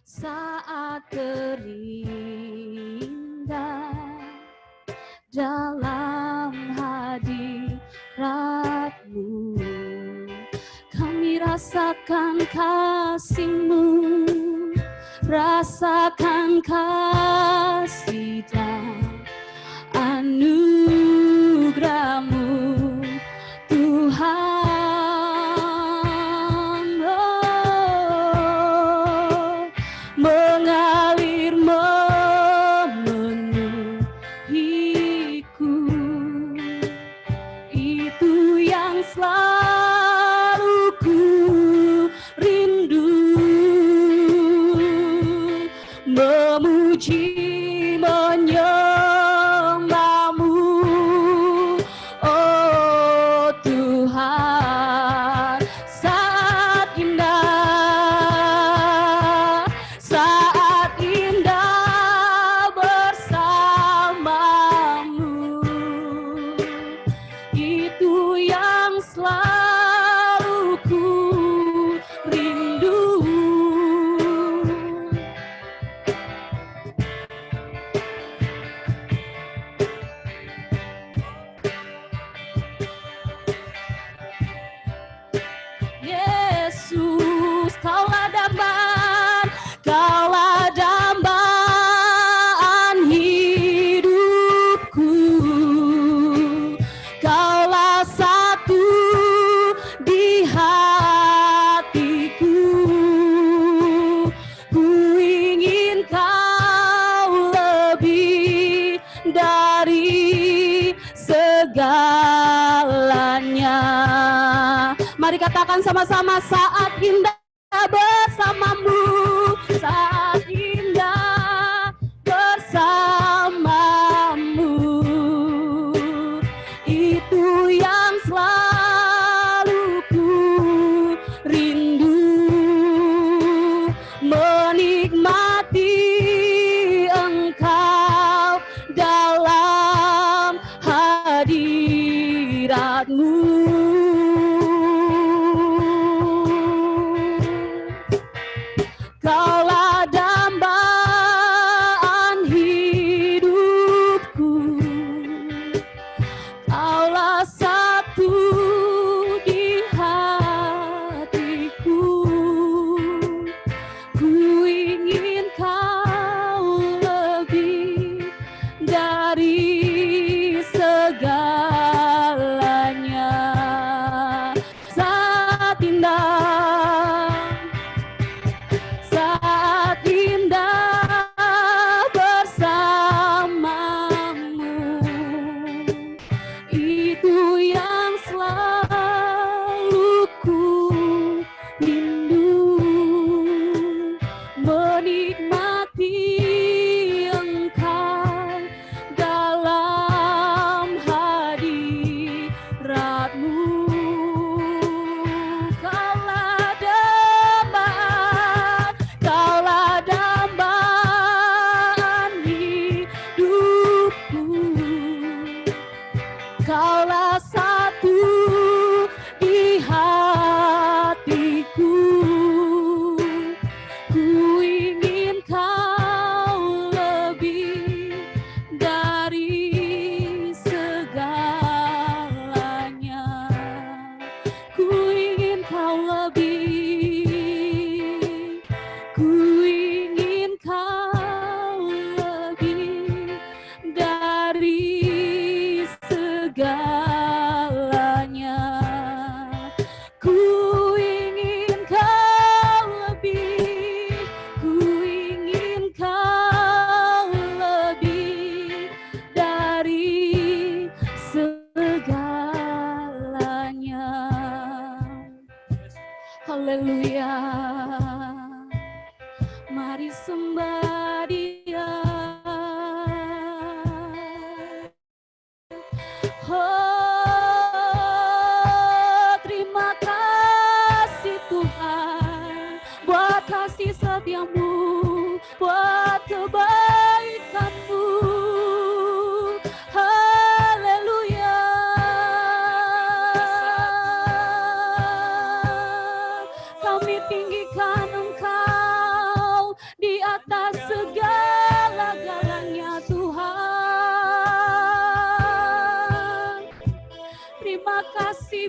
saat terindah dalam hadirat-Mu. Kami rasakan kasih-Mu, rasakan kasih dan anugerah-Mu, Tuhan. Mengalir memenuhiku, itu yang selalu ku rindu, memuji menyembah-Mu, oh Tuhan. Saat indah bersama-Mu, itu yang selalu ku rindu. Yesus, Kaulah dambaan hidupku, Kaulah satu di hatiku. Ku ingin Kau lebih dari segalanya. Mari katakan sama-sama, saat indah bersama-Mu, saat indah bersama-Mu, itu yang selalu ku rindu, menikmati Engkau dalam hadirat-Mu. Kaulah dambaan hidupku, Kaulah satu di hatiku. Ku ingin Kau lebih dari segalanya. Saat indah bersama-Mu, itu yang selalu ku rindu, menikmati Engkau dalam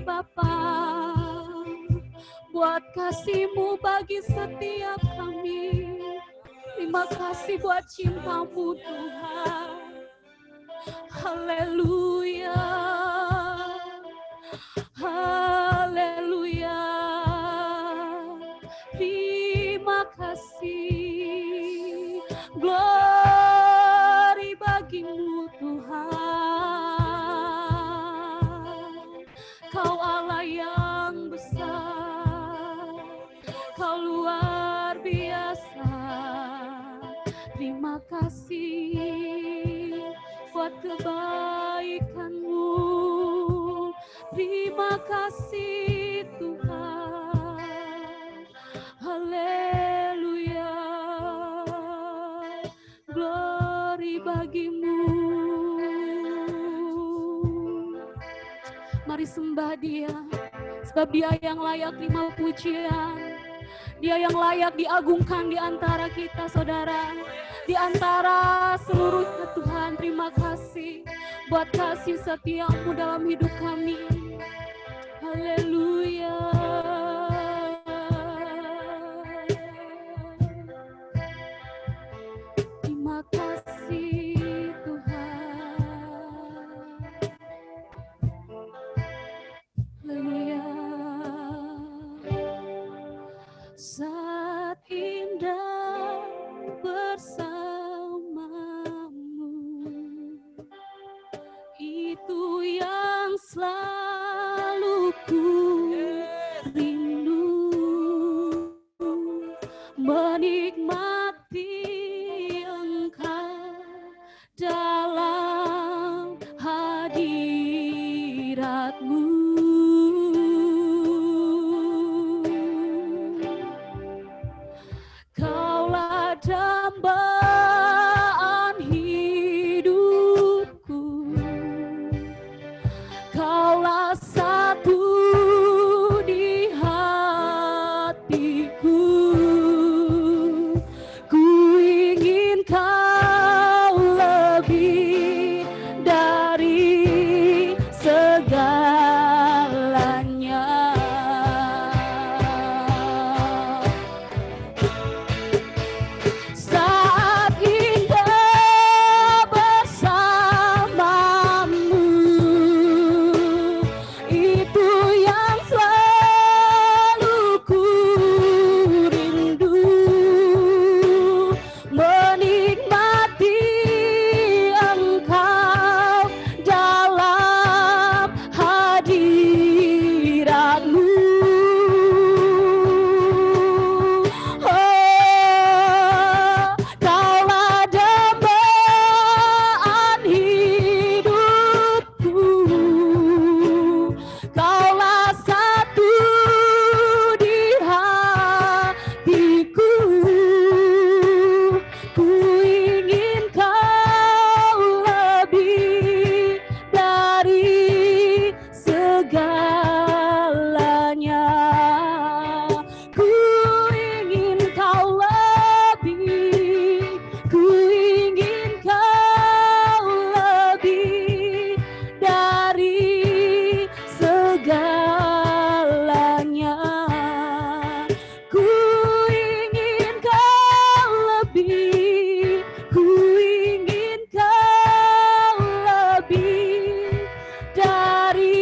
Bapa, buat kasih-Mu bagi setiap kami. Terima kasih buat cinta-Mu Tuhan. Haleluya. Haleluya. Terima kasih. Glory bagi-Mu Tuhan. Kau Allah yang besar. Kau luar biasa. Terima kasih buat kebaikan-Mu. Terima kasih Tuhan. Haleluya. Glory bagi-Mu. Mari sembah Dia, sebab Dia yang layak terima pujian. Dia yang layak diagungkan di antara kita, saudara. Di antara seluruhnya Tuhan, terima kasih buat kasih setia-Mu dalam hidup kami. Haleluya. Terima kasih Tuhan. Haleluya. Saat indah bersamamu, itu yang selalu ku rindu, menikmati Engkau dalam hadirat-Mu. Kaulah dambaan hidupku, Kaulah satu di hatiku. Ku ingin Kau lebih dari segalanya. Saat indah bersamamu, itu yang selalu ku rindu, menikmati Engkau dalam hadirat-Mu. Kaulah dambaan hidupku, Kaulah satu di hatiku. Ku ingin Kau lebih dari segalanya. Ku ingin Kau lebih, ku ingin Kau lebih dari segalanya. Ku ingin Kau lebih, ku ingin Kau lebih dari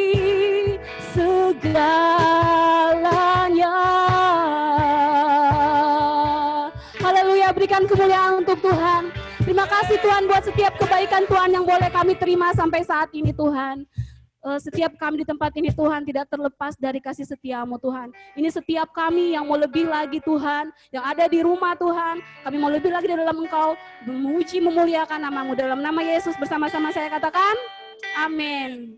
segalanya. Haleluya, berikan kemuliaan untuk Tuhan. Terima kasih Tuhan buat setiap kebaikan Tuhan yang boleh kami terima sampai saat ini Tuhan. Setiap kami di tempat ini Tuhan tidak terlepas dari kasih setia-Mu Tuhan. Ini setiap kami yang mau lebih lagi Tuhan, yang ada di rumah Tuhan, kami mau lebih lagi di dalam Engkau, memuji memuliakan nama-Mu. Dalam nama Yesus bersama-sama saya katakan, amin.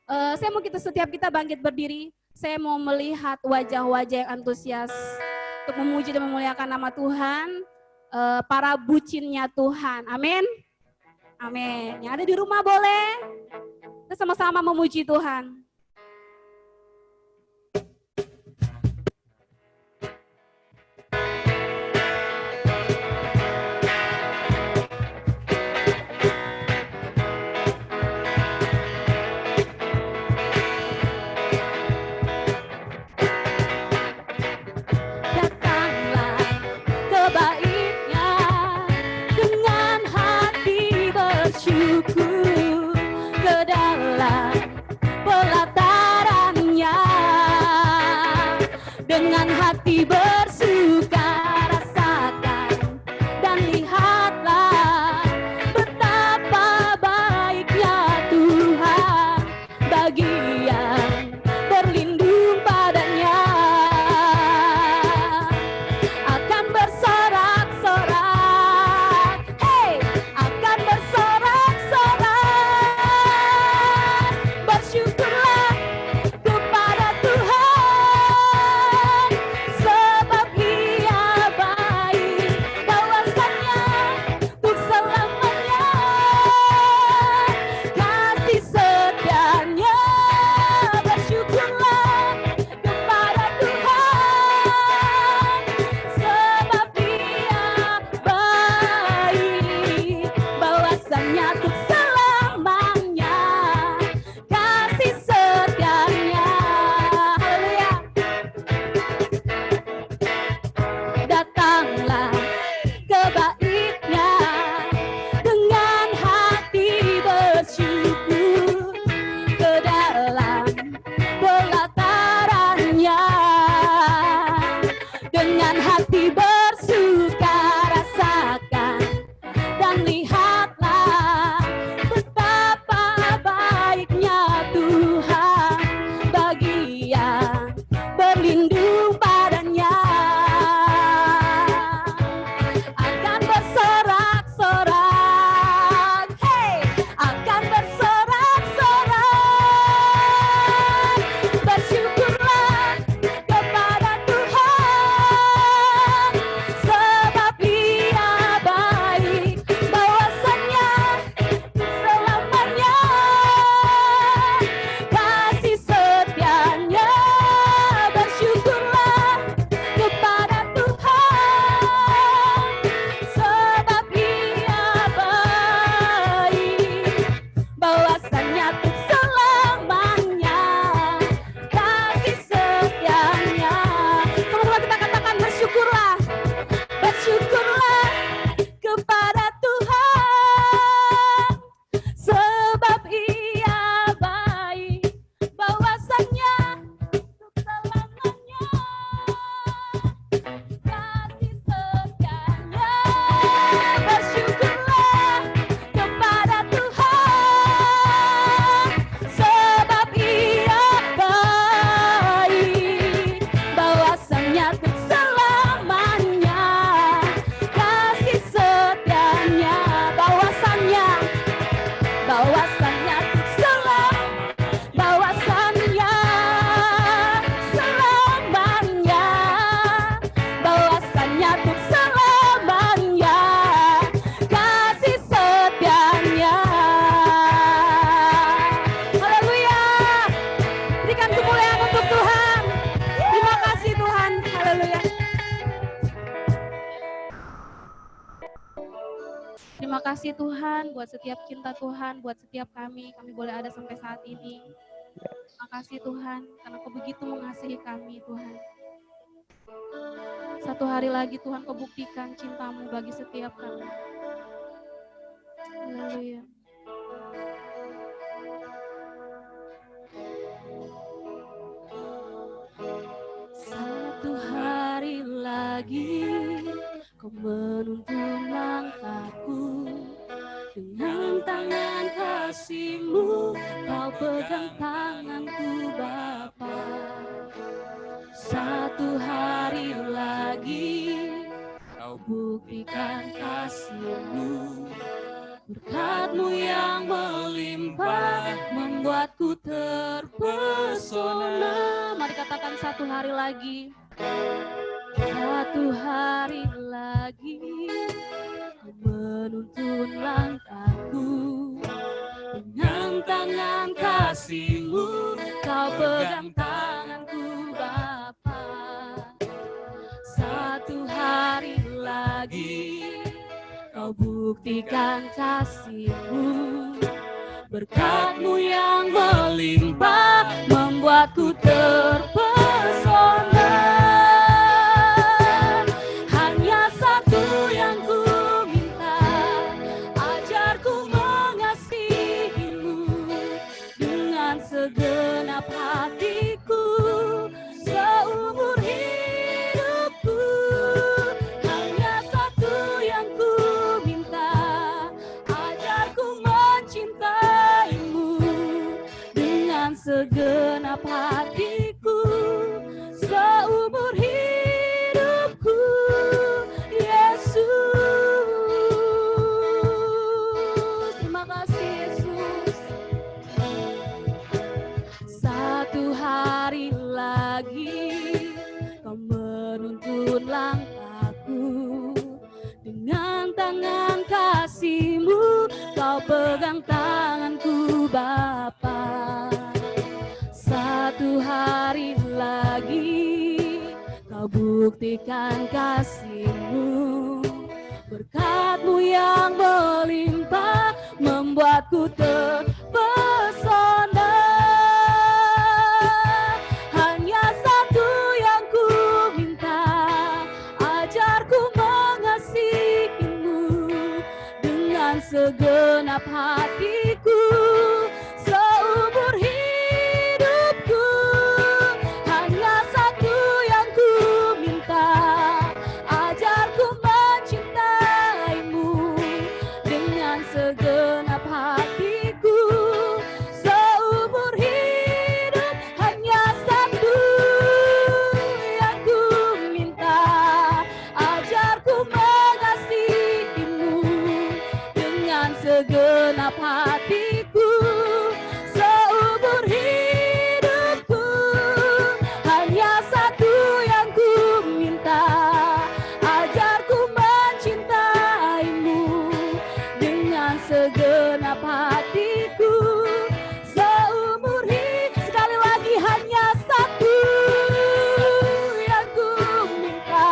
Saya mau setiap kita bangkit berdiri, saya mau melihat wajah-wajah yang antusias untuk memuji dan memuliakan nama Tuhan, para bucinnya Tuhan, amin. Amin. Yang ada di rumah boleh kita sama-sama memuji Tuhan. bersyukur ke dalam pelatarannya, dengan hati bersuka rasakan dan lihatlah betapa baiknya Tuhan bagi yang berlindung padanya. Akan bersorak-sorak, hey, akan bersorak-sorak, bersyukurlah kepada Tuhan, sebab Ia baik, bawasannya untuk selamanya, kasih setianya. Bersyukurlah kepada Tuhan, sebab Dia baik, bawasannya untuk selamanya, kasih setianya. Haleluya. Datanglah ke baitnya dengan hati bersyukur ke dalam pelatarannya, dengan hati bersuka rasakan dan lihatlah betapa baiknya Tuhan bagi yang berlindung padanya. Akan bersorak-sorak, hey, akan bersorak-sorak, bersyukurlah kepada Tuhan, sebab Ia baik, bawasannya selamanya, kasih setianya. Bersyukurlah kepada Tuhan, sebab Ia baik, bawasannya untuk selamanya, kasih setianya. Sama-sama kita katakan bersyukurlah, bersyukurlah kepada Tuhan, sebab Ia baik, bawasannya untuk selamanya, kasih setianya. Bersyukurlah kepada Tuhan, sebab Ia baik, bawasannya untuk selamanya, kasih setianya. Bawasannya, bawasannya untuk bawasannya selamanya, bawasannya untuk selamanya, kasih setianya. Haleluya. Berikan kemuliaan untuk Tuhan. Terima kasih Tuhan. Haleluya. Terima kasih Tuhan buat setiap cinta Tuhan, buat setiap kami boleh ada sampai saat ini. Terima kasih Tuhan, karena Kau begitu mengasihi kami Tuhan. Satu hari lagi Tuhan Kau buktikan cinta-Mu bagi setiap kami. Haleluya. Satu hari lagi Kau menuntun langkahku, dengan tangan kasih-Mu Kau pegang tanganku Bapa. Satu hari lagi Kau buktikan kasih-Mu, berkat-Mu yang melimpah membuatku terpesona. Mari katakan satu hari lagi. Satu hari lagi Kau menuntun langkahku, dengan tangan kasih-Mu Kau pegang tanganku Bapa. Satu hari lagi Kau buktikan kasih-Mu, berkat-Mu yang melimpah membuatku terpesona. Hanya satu yang ku minta, ajarku mengenal segenap hatiku, seumur hidupku, Yesus. Terima kasih Yesus. Satu hari lagi Kau menuntun langkahku, dengan tangan kasih-Mu Kau pegang tanganku Bapa. Satu hari lagi Kau buktikan kasih-Mu, berkat-Mu yang melimpah membuatku terpesona. Hanya satu yang ku minta, ajarku mengasihi-Mu dengan segenap hatiku, seumur hidupku. Hanya satu yang ku minta, ajarku mencintai-Mu dengan segenap hatiku, seumur hidup. Hanya satu yang ku minta, ajarku mengasihi-Mu dengan segenap hatiku, seumur hidupku. Hanya satu yang ku minta, ajarku mencintai-Mu dengan segenap hatiku, seumur hidup. Sekali lagi, hanya satu yang ku minta,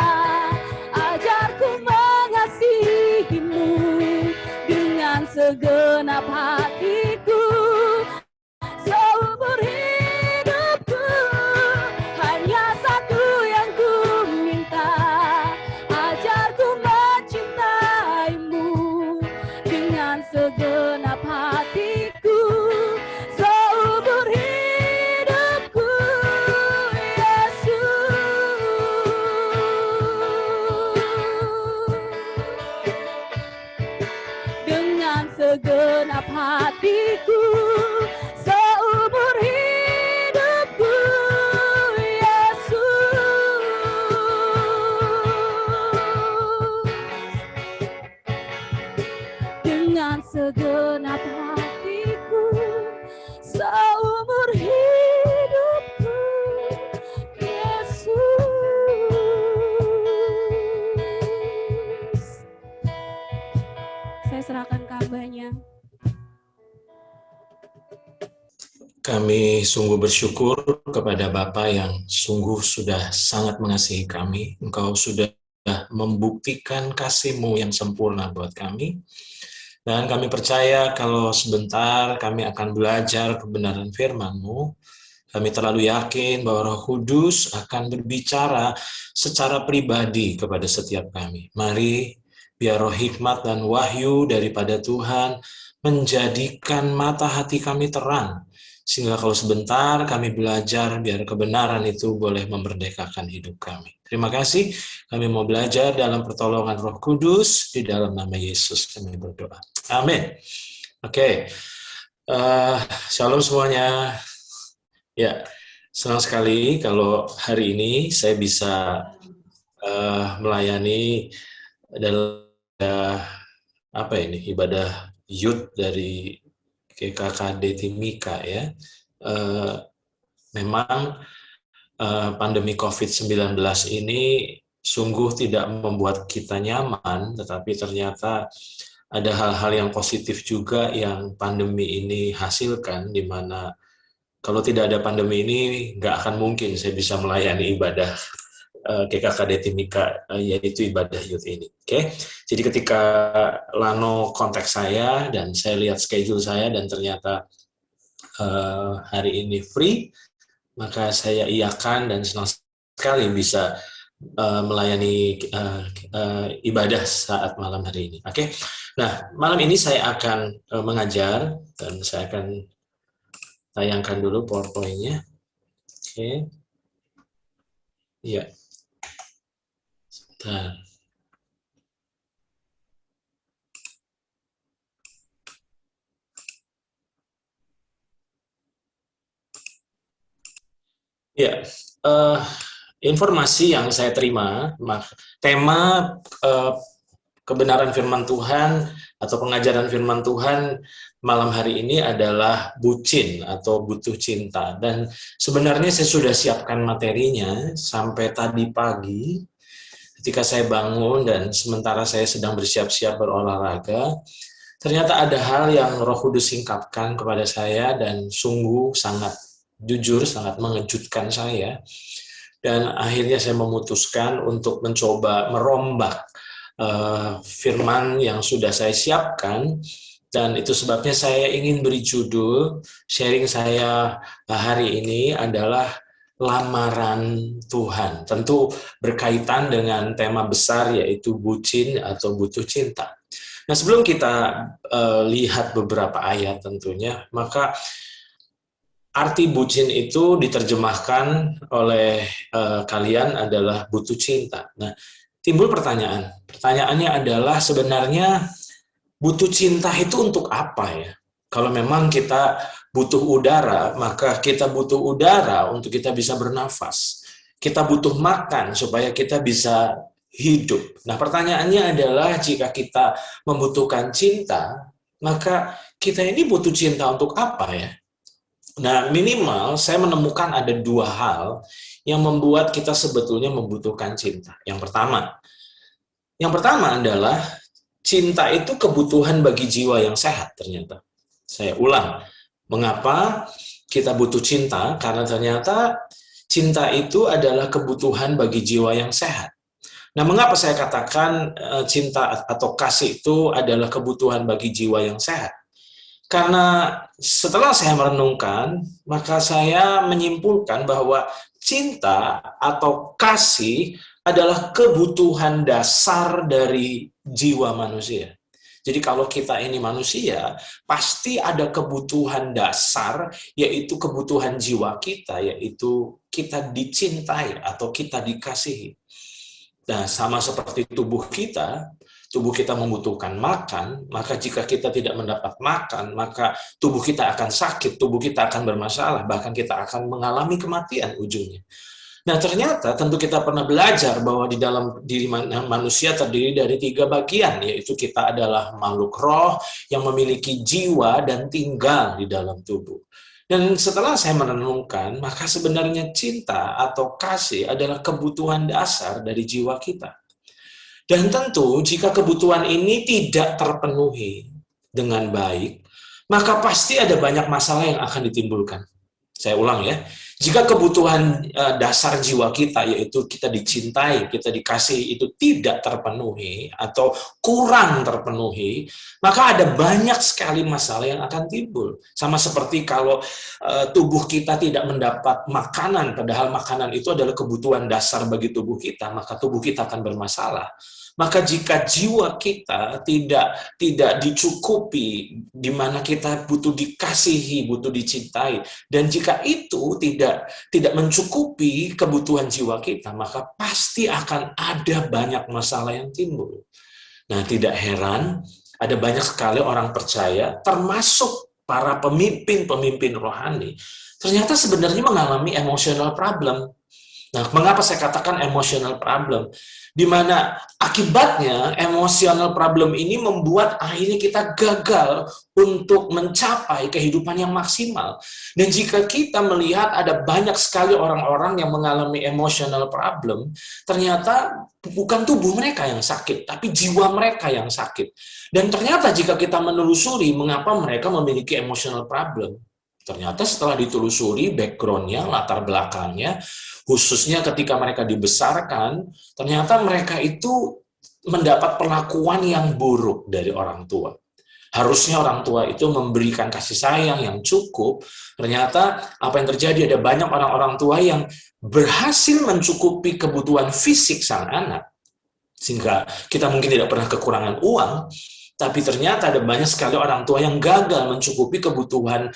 ajarku mengasihi-Mu dengan segenap hatiku, seumur hidupku. Hanya satu yang ku minta, ajarku mencintai-Mu dengan segenap hatiku, seumur hidupku, Yesus. Dengan segenap hatiku, seumur hidupku, Yesus. Dengan segenap hatiku, seumur hidupku, Yesus. Saya serahkan ke hamba-Nya. Kami sungguh bersyukur kepada Bapa yang sungguh sudah sangat mengasihi kami. Engkau sudah membuktikan kasih-Mu yang sempurna buat kami. Dan kami percaya kalau sebentar kami akan belajar kebenaran firman-Mu. Kami terlalu yakin bahwa Roh Kudus akan berbicara secara pribadi kepada setiap kami. Mari, biar roh hikmat dan wahyu daripada Tuhan menjadikan mata hati kami terang, sehingga kalau sebentar kami belajar, biar kebenaran itu boleh memerdekakan hidup kami. Terima kasih, kami mau belajar dalam pertolongan Roh Kudus, di dalam nama Yesus kami berdoa. Amin. Oke. Shalom semuanya. Ya, senang sekali kalau hari ini saya bisa melayani dalam ibadah youth dari GKKD Timika ya. Memang pandemi COVID-19 ini sungguh tidak membuat kita nyaman, tetapi ternyata ada hal-hal yang positif juga yang pandemi ini hasilkan, di mana kalau tidak ada pandemi ini nggak akan mungkin saya bisa melayani ibadah GKKD Timika, yaitu ibadah youth ini. Oke, jadi ketika Lano kontak saya dan saya lihat schedule saya dan ternyata hari ini free, maka saya iakan dan senang sekali bisa melayani ibadah saat malam hari ini. Oke, nah malam ini saya akan mengajar dan saya akan tayangkan dulu PowerPoint-nya. Oke, ya, sebentar. Ya, informasi yang saya terima, tema kebenaran firman Tuhan atau pengajaran firman Tuhan malam hari ini adalah bucin atau butuh cinta. Dan sebenarnya saya sudah siapkan materinya sampai tadi pagi ketika saya bangun dan sementara saya sedang bersiap-siap berolahraga. Ternyata ada hal yang Roh Kudus singkapkan kepada saya dan sungguh sangat jujur, sangat mengejutkan saya. Dan akhirnya saya memutuskan untuk mencoba merombak firman yang sudah saya siapkan, dan itu sebabnya saya ingin beri judul sharing saya hari ini adalah lamaran Tuhan. Tentu berkaitan dengan tema besar yaitu bucin atau butuh cinta. Nah, sebelum kita lihat beberapa ayat tentunya, maka arti bucin itu diterjemahkan oleh kalian adalah butuh cinta. Nah, timbul pertanyaan. Pertanyaannya adalah sebenarnya butuh cinta itu untuk apa ya? Kalau memang kita butuh udara, maka kita butuh udara untuk kita bisa bernafas. Kita butuh makan supaya kita bisa hidup. Nah, pertanyaannya adalah jika kita membutuhkan cinta, maka kita ini butuh cinta untuk apa ya? Nah, minimal saya menemukan ada dua hal yang membuat kita sebetulnya membutuhkan cinta. Yang pertama adalah cinta itu kebutuhan bagi jiwa yang sehat ternyata. Saya ulang, mengapa kita butuh cinta? Karena ternyata cinta itu adalah kebutuhan bagi jiwa yang sehat. Nah, mengapa saya katakan cinta atau kasih itu adalah kebutuhan bagi jiwa yang sehat? Karena setelah saya merenungkan, maka saya menyimpulkan bahwa cinta atau kasih adalah kebutuhan dasar dari jiwa manusia. Jadi kalau kita ini manusia, pasti ada kebutuhan dasar, yaitu kebutuhan jiwa kita, yaitu kita dicintai atau kita dikasihi. Nah, sama seperti tubuh kita membutuhkan makan, maka jika kita tidak mendapat makan, maka tubuh kita akan sakit, tubuh kita akan bermasalah, bahkan kita akan mengalami kematian ujungnya. Nah, ternyata tentu kita pernah belajar bahwa di dalam diri manusia terdiri dari 3 bagian, yaitu kita adalah makhluk roh yang memiliki jiwa dan tinggal di dalam tubuh. Dan setelah saya merenungkan, maka sebenarnya cinta atau kasih adalah kebutuhan dasar dari jiwa kita. Dan tentu jika kebutuhan ini tidak terpenuhi dengan baik, maka pasti ada banyak masalah yang akan ditimbulkan. Saya ulang ya, jika kebutuhan dasar jiwa kita, yaitu kita dicintai, kita dikasihi, itu tidak terpenuhi atau kurang terpenuhi, maka ada banyak sekali masalah yang akan timbul. Sama seperti kalau tubuh kita tidak mendapat makanan, padahal makanan itu adalah kebutuhan dasar bagi tubuh kita, maka tubuh kita akan bermasalah. Maka jika jiwa kita tidak dicukupi, di mana kita butuh dikasihi, butuh dicintai, dan jika itu tidak mencukupi kebutuhan jiwa kita, maka pasti akan ada banyak masalah yang timbul. Nah, tidak heran ada banyak sekali orang percaya, termasuk para pemimpin rohani, ternyata sebenarnya mengalami emotional problem. Nah, mengapa saya katakan emotional problem? Di mana akibatnya emotional problem ini membuat akhirnya kita gagal untuk mencapai kehidupan yang maksimal. Dan jika kita melihat ada banyak sekali orang-orang yang mengalami emotional problem, ternyata bukan tubuh mereka yang sakit, tapi jiwa mereka yang sakit. Dan ternyata jika kita menelusuri mengapa mereka memiliki emotional problem, ternyata setelah ditelusuri background-nya, latar belakangnya, khususnya ketika mereka dibesarkan, ternyata mereka itu mendapat perlakuan yang buruk dari orang tua. Harusnya orang tua itu memberikan kasih sayang yang cukup. Ternyata apa yang terjadi, ada banyak orang-orang tua yang berhasil mencukupi kebutuhan fisik sang anak, sehingga kita mungkin tidak pernah kekurangan uang, tapi ternyata ada banyak sekali orang tua yang gagal mencukupi kebutuhan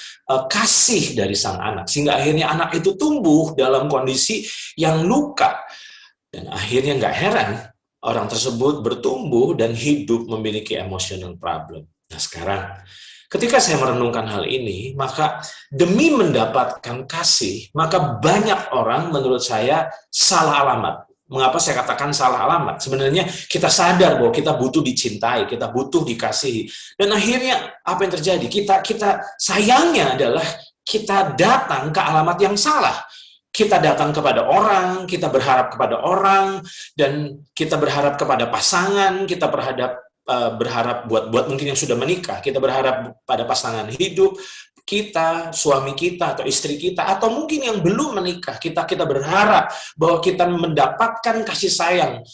kasih dari sang anak. Sehingga akhirnya anak itu tumbuh dalam kondisi yang luka. Dan akhirnya nggak heran orang tersebut bertumbuh dan hidup memiliki emotional problem. Nah, sekarang Ketika saya merenungkan hal ini, maka demi mendapatkan kasih, maka banyak orang menurut saya salah alamat. Mengapa saya katakan salah alamat? Sebenarnya kita sadar bahwa kita butuh dicintai, kita butuh dikasihi. Dan akhirnya apa yang terjadi? Kita sayangnya adalah kita datang ke alamat yang salah. Kita datang kepada orang, kita berharap kepada orang, dan kita berharap kepada pasangan, kita berharap buat mungkin yang sudah menikah, kita berharap pada pasangan hidup kita, suami kita atau istri kita, atau mungkin yang belum menikah, kita berharap bahwa kita mendapatkan kasih sayang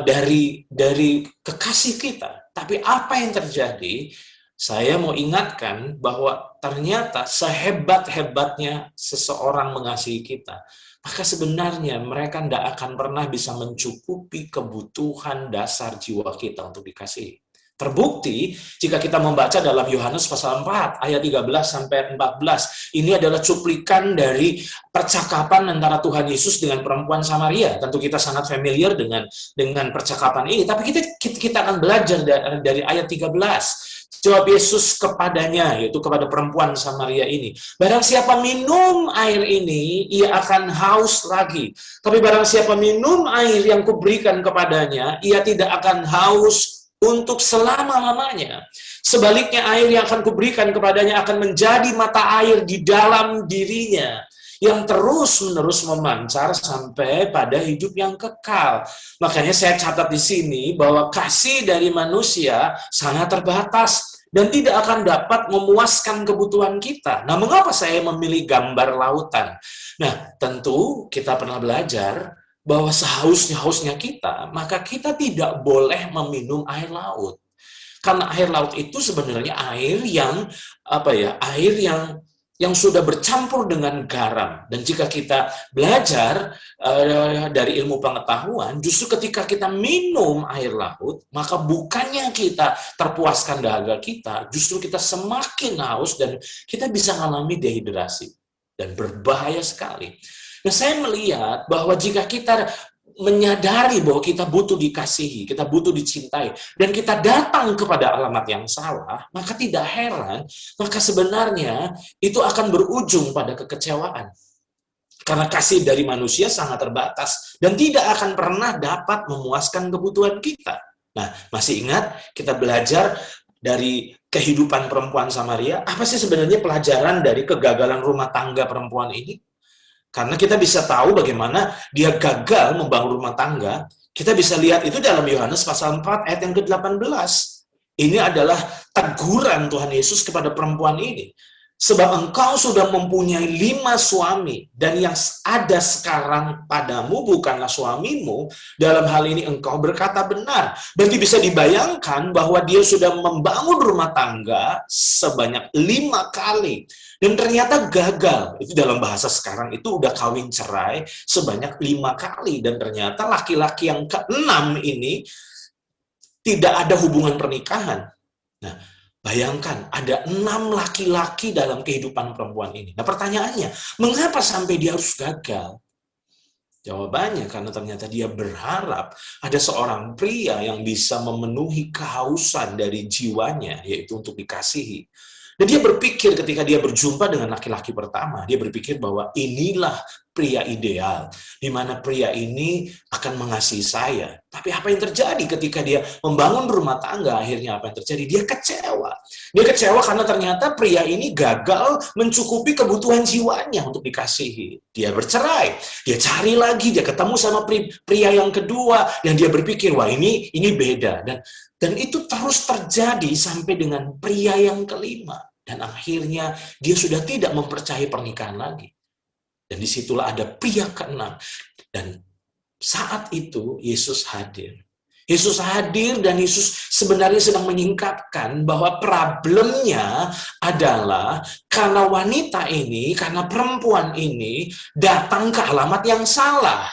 dari kekasih kita. Tapi apa yang terjadi? Saya mau ingatkan bahwa ternyata sehebat-hebatnya seseorang mengasihi kita, maka sebenarnya mereka tidak akan pernah bisa mencukupi kebutuhan dasar jiwa kita untuk dikasihi. Terbukti jika kita membaca dalam Yohanes pasal 4 ayat 13 sampai 14. Ini adalah cuplikan dari percakapan antara Tuhan Yesus dengan perempuan Samaria. Tentu kita sangat familiar dengan percakapan ini, tapi kita akan belajar dari ayat 13. Jawab Yesus kepadanya, yaitu kepada perempuan Samaria ini, barang siapa minum air ini, ia akan haus lagi. Tapi barang siapa minum air yang kuberikan kepadanya, ia tidak akan haus untuk selama-lamanya. Sebaliknya air yang akan kuberikan kepadanya akan menjadi mata air di dalam dirinya, yang terus-menerus memancar sampai pada hidup yang kekal. Makanya saya catat di sini bahwa kasih dari manusia sangat terbatas dan tidak akan dapat memuaskan kebutuhan kita. Nah, mengapa saya memilih gambar lautan? Nah, tentu kita pernah belajar bahwa sehaus-hausnya kita, maka kita tidak boleh meminum air laut. Karena air laut itu sebenarnya air yang sudah bercampur dengan garam. Dan jika kita belajar dari ilmu pengetahuan, justru ketika kita minum air laut, maka bukannya kita terpuaskan dahaga kita, justru kita semakin haus dan kita bisa mengalami dehidrasi. Dan berbahaya sekali. Nah, saya melihat bahwa jika kita menyadari bahwa kita butuh dikasihi, kita butuh dicintai, dan kita datang kepada alamat yang salah, maka tidak heran, maka sebenarnya itu akan berujung pada kekecewaan. Karena kasih dari manusia sangat terbatas, dan tidak akan pernah dapat memuaskan kebutuhan kita. Nah, masih ingat kita belajar dari kehidupan perempuan Samaria, apa sih sebenarnya pelajaran dari kegagalan rumah tangga perempuan ini? Karena kita bisa tahu bagaimana dia gagal membangun rumah tangga. Kita bisa lihat itu dalam Yohanes pasal 4 ayat yang ke-18. Ini adalah teguran Tuhan Yesus kepada perempuan ini. Sebab engkau sudah mempunyai 5 suami, dan yang ada sekarang padamu bukanlah suamimu, dalam hal ini engkau berkata benar. Berarti bisa dibayangkan bahwa dia sudah membangun rumah tangga sebanyak 5 kali. Dan ternyata gagal. Itu dalam bahasa sekarang itu udah kawin cerai sebanyak 5 kali. Dan ternyata laki-laki yang ke-6 ini tidak ada hubungan pernikahan. Nah, bayangkan, ada 6 laki-laki dalam kehidupan perempuan ini. Nah, pertanyaannya, mengapa sampai dia harus gagal? Jawabannya, karena ternyata dia berharap ada seorang pria yang bisa memenuhi kehausan dari jiwanya, yaitu untuk dikasihi. Dan dia berpikir ketika dia berjumpa dengan laki-laki pertama, dia berpikir bahwa inilah pria ideal, di mana pria ini akan mengasihi saya. Tapi apa yang terjadi ketika dia membangun rumah tangga, akhirnya apa yang terjadi? Dia kecewa. Dia kecewa karena ternyata pria ini gagal mencukupi kebutuhan jiwanya untuk dikasihi. Dia bercerai, dia cari lagi, dia ketemu sama pria yang kedua, dan dia berpikir, wah ini beda. Dan itu terus terjadi sampai dengan pria yang kelima. Dan akhirnya dia sudah tidak mempercayai pernikahan lagi. Dan disitulah ada pria ke-6. Dan saat itu Yesus hadir. Yesus hadir dan Yesus sebenarnya sedang menyingkapkan bahwa problemnya adalah karena wanita ini, karena perempuan ini datang ke alamat yang salah.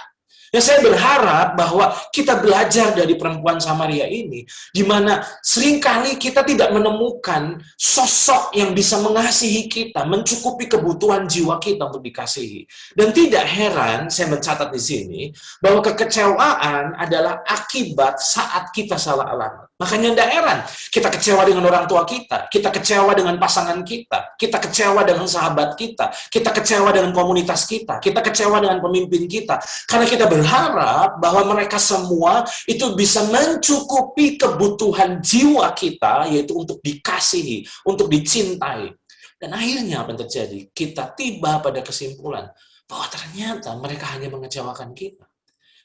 Ya, saya berharap bahwa kita belajar dari perempuan Samaria ini, di mana seringkali kita tidak menemukan sosok yang bisa mengasihi kita, mencukupi kebutuhan jiwa kita untuk dikasihi. Dan tidak heran, saya mencatat di sini, bahwa kekecewaan adalah akibat saat kita salah alamat. Makanya tidak heran, kita kecewa dengan orang tua kita kecewa dengan pasangan kita kecewa dengan sahabat kita kecewa dengan komunitas kita kecewa dengan pemimpin kita, karena kita berharap bahwa mereka semua itu bisa mencukupi kebutuhan jiwa kita, yaitu untuk dikasihi, untuk dicintai. Dan akhirnya apa yang terjadi? Kita tiba pada kesimpulan bahwa ternyata mereka hanya mengecewakan kita.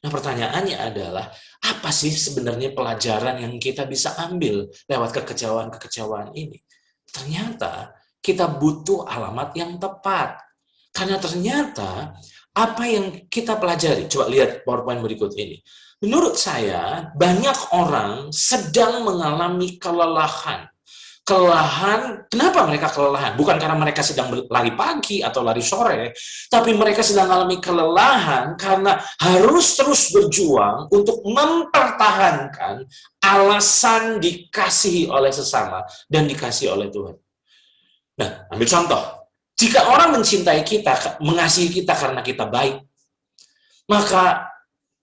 Nah, pertanyaannya adalah, apa sih sebenarnya pelajaran yang kita bisa ambil lewat kekecewaan-kekecewaan ini? Ternyata kita butuh alamat yang tepat. Karena ternyata apa yang kita pelajari, coba lihat PowerPoint berikut ini. Menurut saya, banyak orang sedang mengalami kelelahan. Kelelahan, kenapa mereka kelelahan? Bukan karena mereka sedang lari pagi atau lari sore, tapi mereka sedang mengalami kelelahan karena harus terus berjuang untuk mempertahankan alasan dikasihi oleh sesama dan dikasihi oleh Tuhan. Nah, ambil contoh. Jika orang mencintai kita, mengasihi kita karena kita baik, maka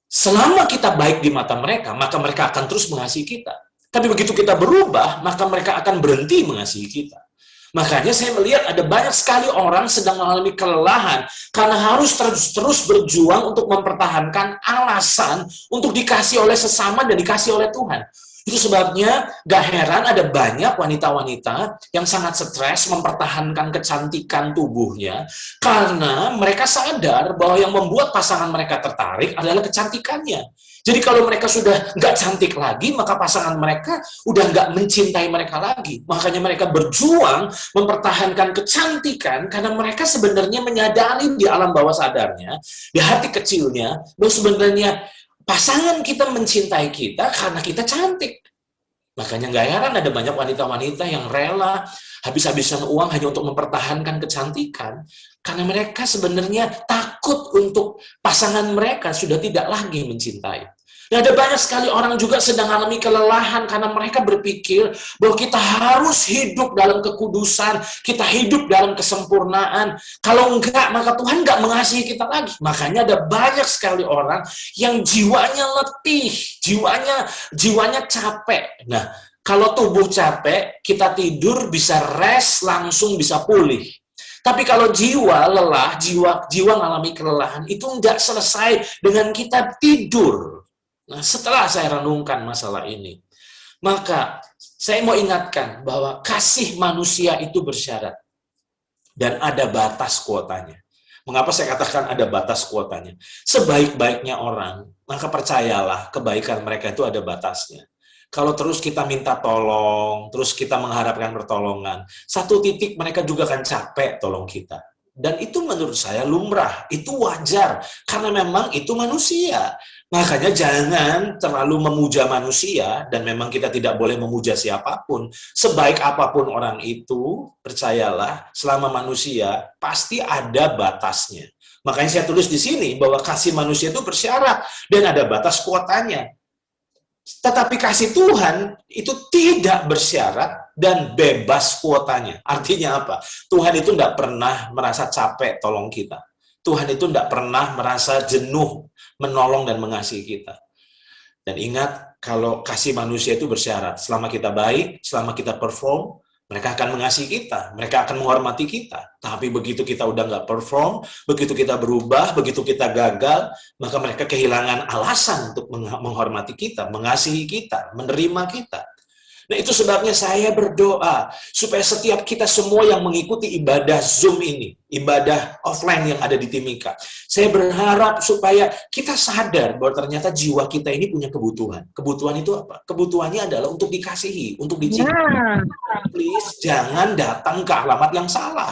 selama kita baik di mata mereka, maka mereka akan terus mengasihi kita. Tapi begitu kita berubah, maka mereka akan berhenti mengasihi kita. Makanya saya melihat ada banyak sekali orang sedang mengalami kelelahan karena harus terus berjuang untuk mempertahankan alasan untuk dikasihi oleh sesama dan dikasihi oleh Tuhan. Itu sebabnya gak heran ada banyak wanita-wanita yang sangat stres mempertahankan kecantikan tubuhnya karena mereka sadar bahwa yang membuat pasangan mereka tertarik adalah kecantikannya. Jadi kalau mereka sudah nggak cantik lagi, maka pasangan mereka udah nggak mencintai mereka lagi. Makanya mereka berjuang mempertahankan kecantikan karena mereka sebenarnya menyadari di alam bawah sadarnya, di hati kecilnya, bahwa sebenarnya pasangan kita mencintai kita karena kita cantik. Makanya nggak heran ada banyak wanita-wanita yang rela habis-habisan uang hanya untuk mempertahankan kecantikan, karena mereka sebenarnya takut untuk pasangan mereka sudah tidak lagi mencintai. Nah, ada banyak sekali orang juga sedang mengalami kelelahan karena mereka berpikir bahwa kita harus hidup dalam kekudusan, kita hidup dalam kesempurnaan. Kalau enggak, maka Tuhan enggak mengasihi kita lagi. Makanya ada banyak sekali orang yang jiwanya letih, jiwanya capek. Nah, kalau tubuh capek, kita tidur bisa rest, langsung bisa pulih. Tapi kalau jiwa lelah, jiwa mengalami kelelahan, itu enggak selesai dengan kita tidur. Nah, setelah saya renungkan masalah ini, maka saya mau ingatkan bahwa kasih manusia itu bersyarat dan ada batas kuotanya. Mengapa saya katakan ada batas kuotanya? Sebaik-baiknya orang, maka percayalah kebaikan mereka itu ada batasnya. Kalau terus kita minta tolong, terus kita mengharapkan pertolongan, satu titik mereka juga akan capek tolong kita. Dan itu menurut saya lumrah, itu wajar, karena memang itu manusia. Makanya jangan terlalu memuja manusia, dan memang kita tidak boleh memuja siapapun. Sebaik apapun orang itu, percayalah, selama manusia, pasti ada batasnya. Makanya saya tulis di sini, bahwa kasih manusia itu bersyarat, dan ada batas kuotanya. Tetapi kasih Tuhan itu tidak bersyarat dan bebas kuotanya. Artinya apa? Tuhan itu tidak pernah merasa capek tolong kita. Tuhan itu tidak pernah merasa jenuh menolong dan mengasihi kita. Dan ingat, kalau kasih manusia itu bersyarat. Selama kita baik, selama kita perform, mereka akan mengasihi kita, mereka akan menghormati kita. Tapi begitu kita udah nggak perform, begitu kita berubah, begitu kita gagal, maka mereka kehilangan alasan untuk menghormati kita, mengasihi kita, menerima kita. Nah, itu sebabnya saya berdoa supaya setiap kita semua yang mengikuti ibadah Zoom ini, ibadah offline yang ada di Timika, saya berharap supaya kita sadar bahwa ternyata jiwa kita ini punya kebutuhan. Kebutuhan itu apa? Kebutuhannya adalah untuk dikasihi, untuk dicintai. Please, jangan datang ke alamat yang salah.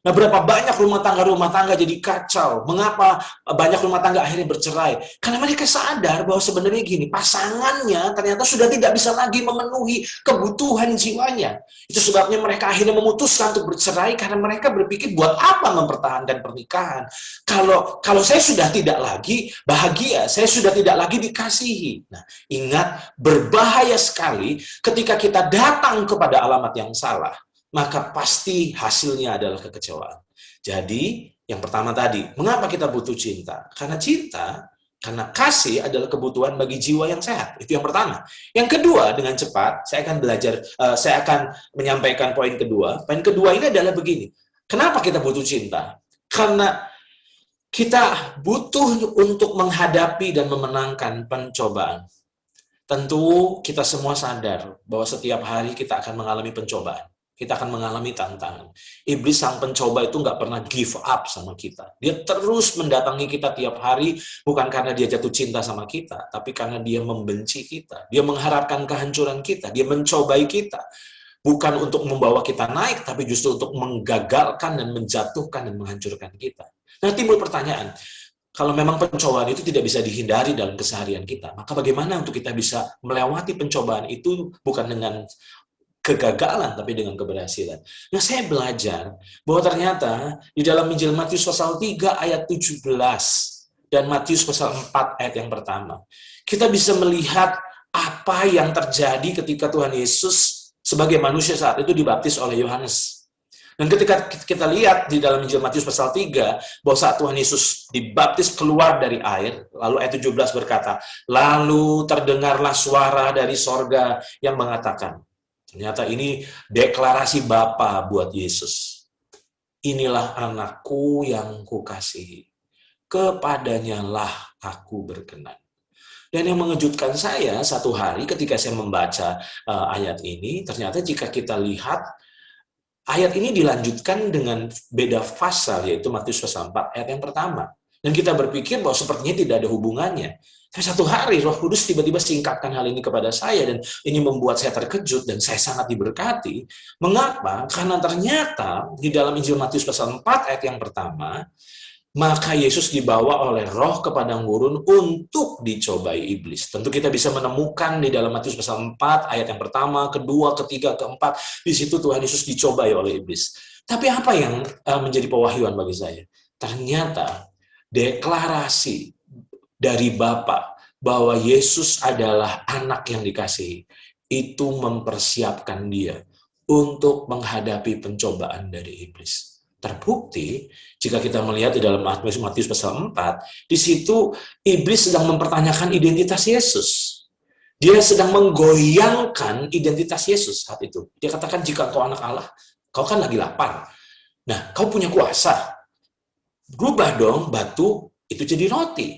Nah, berapa banyak rumah tangga jadi kacau? Mengapa banyak rumah tangga akhirnya bercerai? Karena mereka sadar bahwa sebenarnya gini, pasangannya ternyata sudah tidak bisa lagi memenuhi kebutuhan jiwanya. Itu sebabnya mereka akhirnya memutuskan untuk bercerai karena mereka berpikir buat apa mempertahankan pernikahan? Kalau saya sudah tidak lagi bahagia, saya sudah tidak lagi dikasihi. Nah, ingat, berbahaya sekali ketika kita datang kepada alamat yang salah, maka pasti hasilnya adalah kekecewaan. Jadi, yang pertama tadi, mengapa kita butuh cinta? Karena kasih adalah kebutuhan bagi jiwa yang sehat. Itu yang pertama. Yang kedua, dengan cepat, saya akan menyampaikan poin kedua. Poin kedua ini adalah begini. Kenapa kita butuh cinta? Karena kita butuh untuk menghadapi dan memenangkan pencobaan. Tentu kita semua sadar bahwa setiap hari kita akan mengalami pencobaan. Kita akan mengalami tantangan. Iblis sang pencoba itu nggak pernah give up sama kita. Dia terus mendatangi kita tiap hari, bukan karena dia jatuh cinta sama kita, tapi karena dia membenci kita. Dia mengharapkan kehancuran kita. Dia mencobai kita. Bukan untuk membawa kita naik, tapi justru untuk menggagalkan dan menjatuhkan dan menghancurkan kita. Nah, timbul pertanyaan, kalau memang pencobaan itu tidak bisa dihindari dalam keseharian kita, maka bagaimana untuk kita bisa melewati pencobaan itu bukan dengan kegagalan, tapi dengan keberhasilan. Nah, saya belajar bahwa ternyata di dalam Injil Matius pasal 3 ayat 17 dan Matius pasal 4 ayat yang pertama, kita bisa melihat apa yang terjadi ketika Tuhan Yesus sebagai manusia saat itu dibaptis oleh Yohanes. Dan ketika kita lihat di dalam Injil Matius pasal 3, bahwa saat Tuhan Yesus dibaptis keluar dari air, lalu ayat 17 berkata, lalu terdengarlah suara dari sorga yang mengatakan, ternyata ini deklarasi Bapa buat Yesus. Inilah anakku yang kukasihi. Kepadanya lah aku berkenan. Dan yang mengejutkan saya satu hari ketika saya membaca ayat ini, ternyata jika kita lihat, ayat ini dilanjutkan dengan beda pasal, yaitu Matius pasal 4 ayat yang pertama. Dan kita berpikir bahwa sepertinya tidak ada hubungannya. Tapi satu hari Roh Kudus tiba-tiba singkapkan hal ini kepada saya, dan ini membuat saya terkejut dan saya sangat diberkati. Mengapa? Karena ternyata di dalam Injil Matius pasal 4 ayat yang pertama, maka Yesus dibawa oleh Roh ke padang gurun untuk dicobai iblis. Tentu kita bisa menemukan di dalam Matius pasal 4 ayat yang pertama, kedua, ketiga, keempat, di situ Tuhan Yesus dicobai oleh iblis. Tapi apa yang menjadi pewahyuan bagi saya? Ternyata deklarasi dari Bapa bahwa Yesus adalah anak yang dikasihi, itu mempersiapkan dia untuk menghadapi pencobaan dari iblis. Terbukti, jika kita melihat di dalam Matius pasal 4, di situ iblis sedang mempertanyakan identitas Yesus. Dia sedang menggoyangkan identitas Yesus saat itu. Dia katakan, jika kau anak Allah, kau kan lagi lapar. Nah, kau punya kuasa. Rubah dong batu itu jadi roti.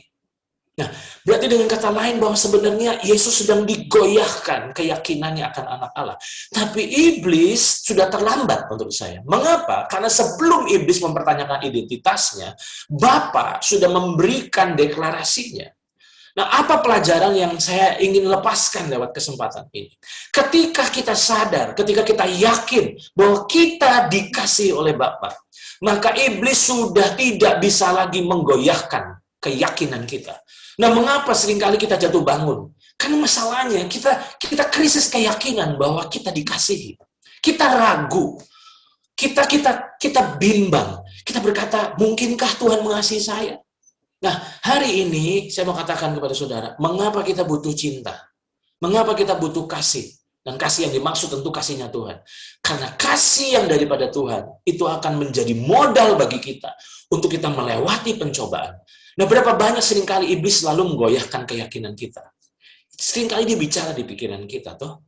Nah, berarti dengan kata lain bahwa sebenarnya Yesus sedang digoyahkan keyakinannya akan anak Allah. Tapi iblis sudah terlambat menurut saya. Mengapa? Karena sebelum iblis mempertanyakan identitasnya, Bapa sudah memberikan deklarasinya. Nah, apa pelajaran yang saya ingin lepaskan lewat kesempatan ini? Ketika kita sadar, ketika kita yakin bahwa kita dikasihi oleh Bapa, maka iblis sudah tidak bisa lagi menggoyahkan keyakinan kita. Nah, mengapa seringkali kita jatuh bangun? Karena masalahnya kita krisis keyakinan bahwa kita dikasihi. Kita ragu. Kita bimbang. Kita berkata, mungkinkah Tuhan mengasihi saya? Nah, hari ini saya mau katakan kepada saudara, mengapa kita butuh cinta? Mengapa kita butuh kasih? Dan kasih yang dimaksud tentu kasihnya Tuhan. Karena kasih yang daripada Tuhan itu akan menjadi modal bagi kita untuk kita melewati pencobaan. Nah, berapa banyak seringkali iblis selalu menggoyahkan keyakinan kita. Seringkali dia bicara di pikiran kita, toh.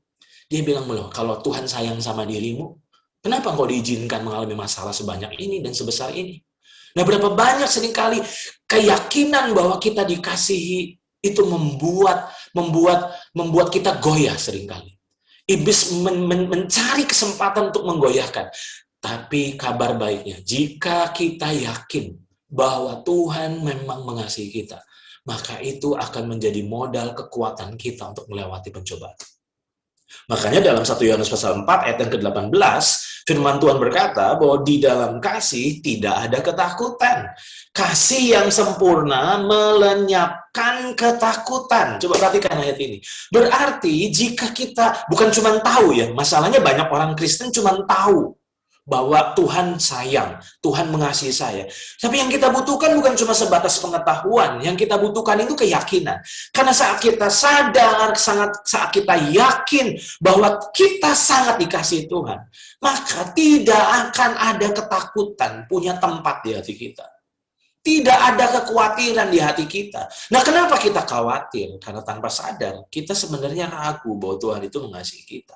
Dia bilang, loh, kalau Tuhan sayang sama dirimu, kenapa engkau diizinkan mengalami masalah sebanyak ini dan sebesar ini? Nah, berapa banyak seringkali keyakinan bahwa kita dikasihi itu membuat kita goyah seringkali. Iblis mencari kesempatan untuk menggoyahkan. Tapi kabar baiknya, jika kita yakin bahwa Tuhan memang mengasihi kita, maka itu akan menjadi modal kekuatan kita untuk melewati pencobaan. Makanya dalam 1 Yohanes pasal 4 ayat yang ke-18, firman Tuhan berkata bahwa di dalam kasih tidak ada ketakutan. Kasih yang sempurna melenyapkan ketakutan. Coba perhatikan ayat ini. Berarti jika kita bukan cuma tahu ya, masalahnya banyak orang Kristen cuma tahu bahwa Tuhan sayang, Tuhan mengasihi saya. Tapi yang kita butuhkan bukan cuma sebatas pengetahuan, yang kita butuhkan itu keyakinan. Karena saat kita sadar, saat kita yakin bahwa kita sangat dikasihi Tuhan, maka tidak akan ada ketakutan punya tempat di hati kita. Tidak ada kekhawatiran di hati kita. Nah, kenapa kita khawatir? Karena tanpa sadar, kita sebenarnya ragu bahwa Tuhan itu mengasihi kita.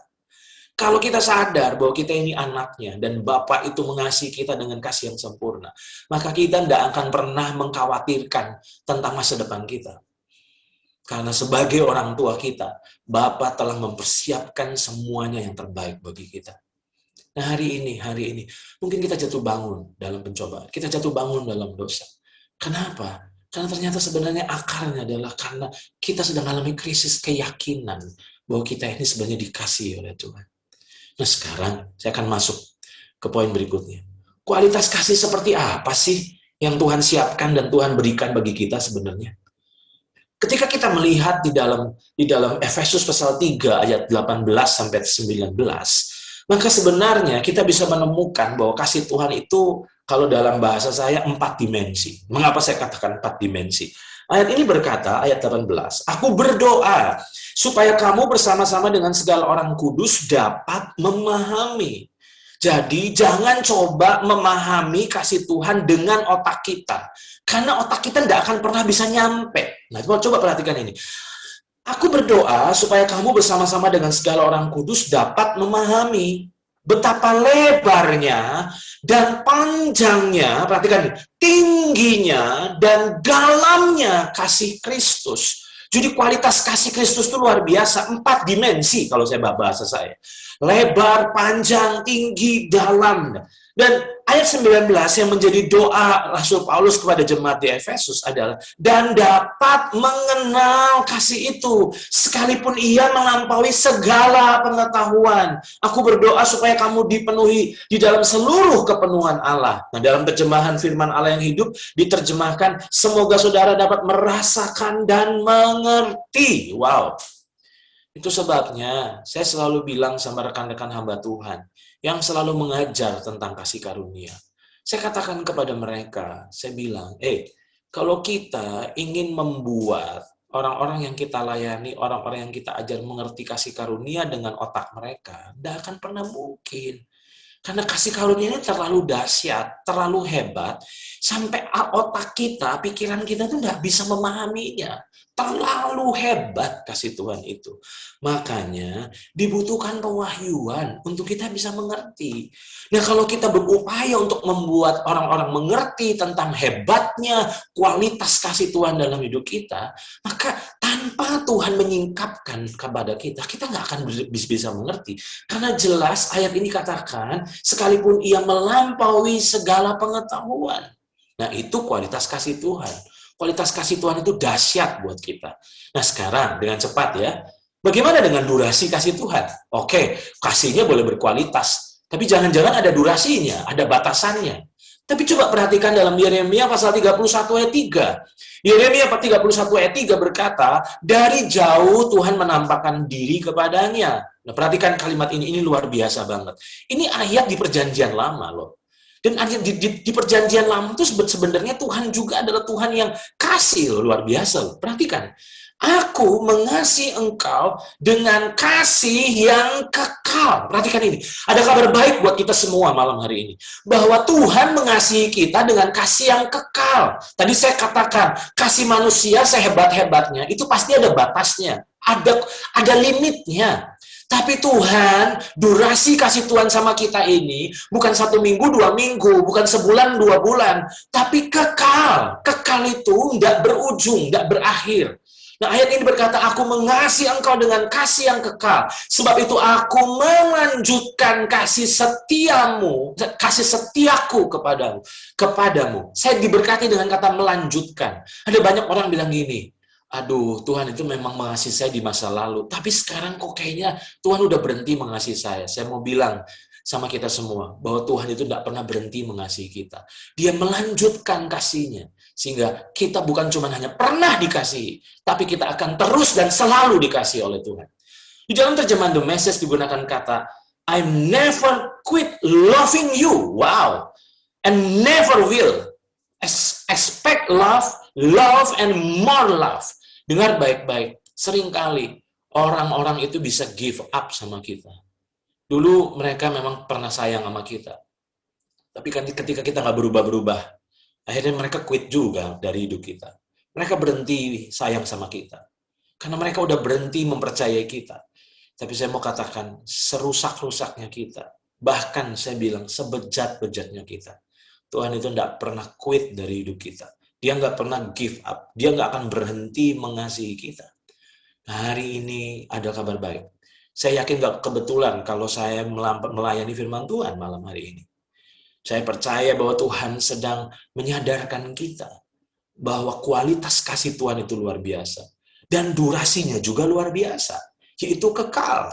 Kalau kita sadar bahwa kita ini anaknya dan Bapa itu mengasihi kita dengan kasih yang sempurna, maka kita tidak akan pernah mengkhawatirkan tentang masa depan kita. Karena sebagai orang tua kita, Bapa telah mempersiapkan semuanya yang terbaik bagi kita. Nah, hari ini, mungkin kita jatuh bangun dalam pencobaan. Kita jatuh bangun dalam dosa. Kenapa? Karena ternyata sebenarnya akarnya adalah karena kita sedang mengalami krisis keyakinan bahwa kita ini sebenarnya dikasihi oleh Tuhan. Nah, sekarang saya akan masuk ke poin berikutnya. Kualitas kasih seperti apa sih yang Tuhan siapkan dan Tuhan berikan bagi kita sebenarnya? Ketika kita melihat di dalam Efesus pasal 3 ayat 18 sampai 19, maka sebenarnya kita bisa menemukan bahwa kasih Tuhan itu kalau dalam bahasa saya 4 dimensi. Mengapa saya katakan 4 dimensi? Ayat ini berkata, ayat 18, aku berdoa supaya kamu bersama-sama dengan segala orang kudus dapat memahami. Jadi jangan coba memahami kasih Tuhan dengan otak kita. Karena otak kita tidak akan pernah bisa nyampe. Nah, coba perhatikan ini. Aku berdoa supaya kamu bersama-sama dengan segala orang kudus dapat memahami betapa lebarnya dan panjangnya, perhatikan, tingginya dan dalamnya kasih Kristus. Jadi kualitas kasih Kristus itu luar biasa, 4 dimensi kalau saya bahasa saya. Lebar, panjang, tinggi, dalam. Dan ayat 19 yang menjadi doa Rasul Paulus kepada jemaat di Efesus adalah, dan dapat mengenal kasih itu, sekalipun ia melampaui segala pengetahuan. Aku berdoa supaya kamu dipenuhi di dalam seluruh kepenuhan Allah. Nah, dalam terjemahan firman Allah yang hidup, diterjemahkan, semoga saudara dapat merasakan dan mengerti. Wow. Itu sebabnya saya selalu bilang sama rekan-rekan hamba Tuhan yang selalu mengajar tentang kasih karunia. Saya katakan kepada mereka, saya bilang, kalau kita ingin membuat orang-orang yang kita layani, orang-orang yang kita ajar mengerti kasih karunia dengan otak mereka, tidak akan pernah mungkin. Karena kasih karunia ini terlalu dahsyat, terlalu hebat, sampai otak kita, pikiran kita itu tidak bisa memahaminya. Terlalu hebat kasih Tuhan itu. Makanya dibutuhkan pewahyuan untuk kita bisa mengerti. Nah, kalau kita berupaya untuk membuat orang-orang mengerti tentang hebatnya kualitas kasih Tuhan dalam hidup kita, maka tanpa Tuhan menyingkapkan kepada kita, kita nggak akan bisa mengerti. Karena jelas ayat ini katakan, sekalipun ia melampaui segala pengetahuan. Nah, itu kualitas kasih Tuhan. Kualitas kasih Tuhan itu dahsyat buat kita. Nah, sekarang dengan cepat ya, bagaimana dengan durasi kasih Tuhan? Oke, kasihnya boleh berkualitas, tapi jangan-jangan ada durasinya, ada batasannya. Tapi coba perhatikan dalam Yeremia pasal 31 ayat 3. Yeremia 31 ayat 3 berkata, dari jauh Tuhan menampakkan diri kepadanya. Nah, perhatikan kalimat ini luar biasa banget. Ini ayat di perjanjian lama loh. Dan di perjanjian lama itu sebenarnya Tuhan juga adalah Tuhan yang kasih, luar biasa. Perhatikan, aku mengasihi engkau dengan kasih yang kekal. Perhatikan ini, ada kabar baik buat kita semua malam hari ini. Bahwa Tuhan mengasihi kita dengan kasih yang kekal. Tadi saya katakan, kasih manusia sehebat-hebatnya, itu pasti ada batasnya. Ada limitnya. Tapi Tuhan, durasi kasih Tuhan sama kita ini bukan 1 minggu, 2 minggu, bukan sebulan, 2 bulan, tapi kekal. Kekal itu tidak berujung, tidak berakhir. Nah, ayat ini berkata, aku mengasihi engkau dengan kasih yang kekal. Sebab itu aku melanjutkan kasih setiaku kepadamu. Saya diberkati dengan kata melanjutkan. Ada banyak orang bilang gini, aduh, Tuhan itu memang mengasihi saya di masa lalu, tapi sekarang kok kayaknya Tuhan udah berhenti mengasihi saya. Saya mau bilang sama kita semua, bahwa Tuhan itu tidak pernah berhenti mengasihi kita. Dia melanjutkan kasih-Nya, sehingga kita bukan cuma hanya pernah dikasihi, tapi kita akan terus dan selalu dikasihi oleh Tuhan. Di dalam terjemahan The Message digunakan kata, I never quit loving you. Wow. And never will. Expect love, and more love. Dengar baik-baik. Seringkali orang-orang itu bisa give up sama kita. Dulu mereka memang pernah sayang sama kita. Tapi kan ketika kita nggak berubah-berubah, akhirnya mereka quit juga dari hidup kita. Mereka berhenti sayang sama kita. Karena mereka udah berhenti mempercayai kita. Tapi saya mau katakan, serusak-rusaknya kita, bahkan saya bilang sebejat-bejatnya kita, Tuhan itu tidak pernah quit dari hidup kita. Dia nggak pernah give up. Dia nggak akan berhenti mengasihi kita. Nah, hari ini ada kabar baik. Saya yakin nggak kebetulan kalau saya melayani firman Tuhan malam hari ini. Saya percaya bahwa Tuhan sedang menyadarkan kita bahwa kualitas kasih Tuhan itu luar biasa. Dan durasinya juga luar biasa, yaitu kekal.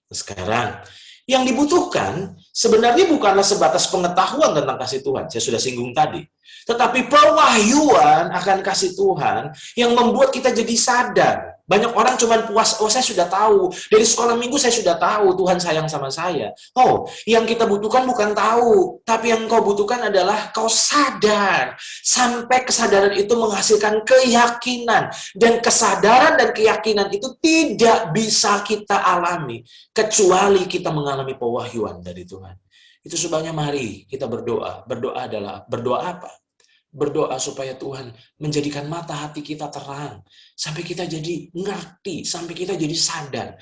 Sekarang, yang dibutuhkan sebenarnya bukanlah sebatas pengetahuan tentang kasih Tuhan, saya sudah singgung tadi. Tetapi pewahyuan akan kasih Tuhan yang membuat kita jadi sadar. Banyak orang cuma puas, oh saya sudah tahu, dari sekolah minggu saya sudah tahu Tuhan sayang sama saya. Oh, yang kita butuhkan bukan tahu, tapi yang kau butuhkan adalah kau sadar. Sampai kesadaran itu menghasilkan keyakinan. Dan kesadaran dan keyakinan itu tidak bisa kita alami, kecuali kita mengalami pewahyuan dari Tuhan. Itu sebabnya mari kita berdoa. Berdoa adalah, berdoa apa? Berdoa supaya Tuhan menjadikan mata hati kita terang. Sampai kita jadi ngerti, sampai kita jadi sadar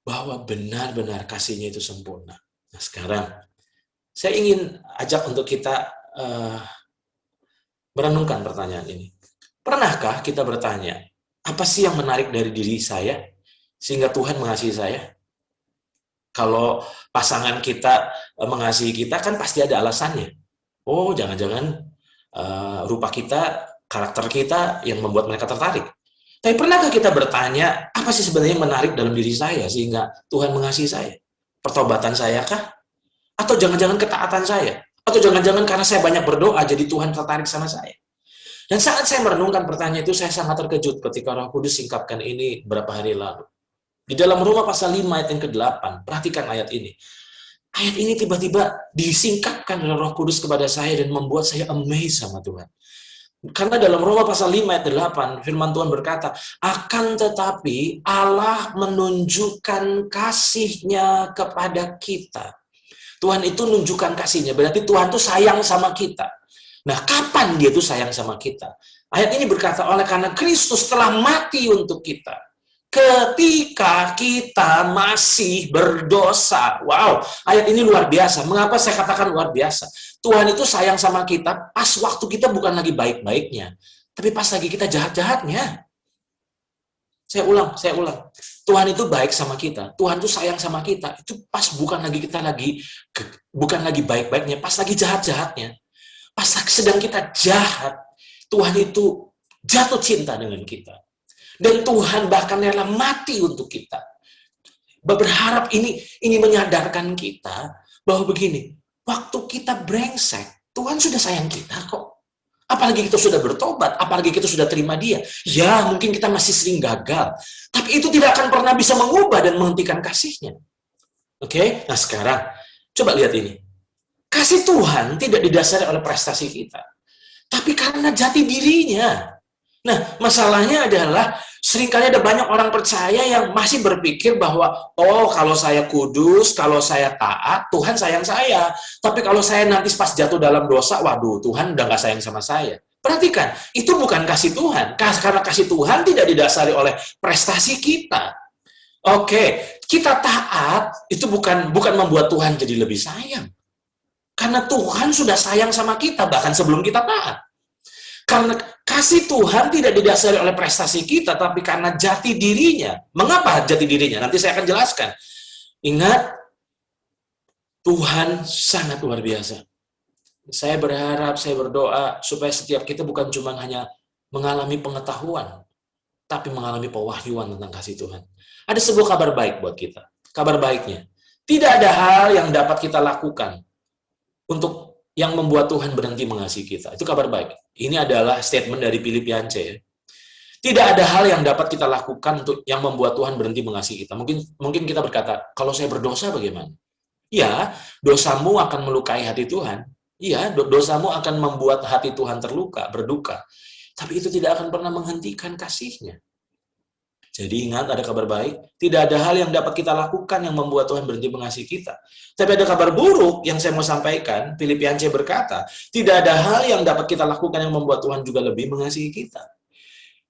bahwa benar-benar kasih-Nya itu sempurna. Nah sekarang, saya ingin ajak untuk kita merenungkan pertanyaan ini. Pernahkah kita bertanya, apa sih yang menarik dari diri saya, sehingga Tuhan mengasihi saya? Kalau pasangan kita mengasihi kita, kan pasti ada alasannya. Oh, jangan-jangan rupa kita, karakter kita yang membuat mereka tertarik. Tapi pernahkah kita bertanya, apa sih sebenarnya yang menarik dalam diri saya sehingga Tuhan mengasihi saya? Pertobatan saya kah? Atau jangan-jangan ketaatan saya? Atau jangan-jangan karena saya banyak berdoa, jadi Tuhan tertarik sama saya? Dan saat saya merenungkan pertanyaan itu, saya sangat terkejut ketika Roh Kudus singkapkan ini beberapa hari lalu. Di dalam Roma pasal 5 ayat yang ke-8, perhatikan ayat ini. Ayat ini tiba-tiba disingkapkan oleh Roh Kudus kepada saya dan membuat saya amazed sama Tuhan. Karena dalam Roma pasal 5 ayat 8, firman Tuhan berkata, akan tetapi Allah menunjukkan kasih-Nya kepada kita. Tuhan itu menunjukkan kasih-Nya, berarti Tuhan itu sayang sama kita. Nah, kapan Dia itu sayang sama kita? Ayat ini berkata, oleh karena Kristus telah mati untuk kita. Ketika kita masih berdosa. Wow, ayat ini luar biasa. Mengapa saya katakan luar biasa? Tuhan itu sayang sama kita pas waktu kita bukan lagi baik-baiknya, tapi pas lagi kita jahat-jahatnya. Saya ulang. Tuhan itu baik sama kita. Tuhan itu sayang sama kita. Itu pas bukan lagi baik-baiknya, pas lagi jahat-jahatnya. Pas sedang kita jahat, Tuhan itu jatuh cinta dengan kita. Dan Tuhan bahkan rela mati untuk kita. Berharap ini menyadarkan kita bahwa begini, waktu kita brengsek, Tuhan sudah sayang kita kok. Apalagi kita sudah bertobat, apalagi kita sudah terima Dia. Ya, mungkin kita masih sering gagal. Tapi itu tidak akan pernah bisa mengubah dan menghentikan kasih-Nya. Oke? Nah sekarang, coba lihat ini. Kasih Tuhan tidak didasari oleh prestasi kita. Tapi karena jati diri-Nya. Nah, masalahnya adalah seringkali ada banyak orang percaya yang masih berpikir bahwa, oh kalau saya kudus, kalau saya taat, Tuhan sayang saya. Tapi kalau saya nanti pas jatuh dalam dosa, waduh, Tuhan udah nggak sayang sama saya. Perhatikan, itu bukan kasih Tuhan. Karena kasih Tuhan tidak didasari oleh prestasi kita. Oke, kita taat, itu bukan membuat Tuhan jadi lebih sayang. Karena Tuhan sudah sayang sama kita, bahkan sebelum kita taat. Karena kasih Tuhan tidak didasari oleh prestasi kita, tapi karena jati diri-Nya. Mengapa jati diri-Nya? Nanti saya akan jelaskan. Ingat, Tuhan sangat luar biasa. Saya berharap, saya berdoa, supaya setiap kita bukan cuma hanya mengalami pengetahuan, tapi mengalami pewahyuan tentang kasih Tuhan. Ada sebuah kabar baik buat kita. Kabar baiknya, tidak ada hal yang dapat kita lakukan untuk yang membuat Tuhan berhenti mengasihi kita. Itu kabar baik. Ini adalah statement dari Filipianse. Tidak ada hal yang dapat kita lakukan untuk yang membuat Tuhan berhenti mengasihi kita. Mungkin kita berkata, kalau saya berdosa bagaimana? Ya, dosamu akan melukai hati Tuhan. Iya, dosamu akan membuat hati Tuhan terluka, berduka. Tapi itu tidak akan pernah menghentikan kasih-Nya. Jadi ingat, ada kabar baik. Tidak ada hal yang dapat kita lakukan yang membuat Tuhan berhenti mengasihi kita. Tapi ada kabar buruk yang saya mau sampaikan. Filipianse berkata, tidak ada hal yang dapat kita lakukan yang membuat Tuhan juga lebih mengasihi kita.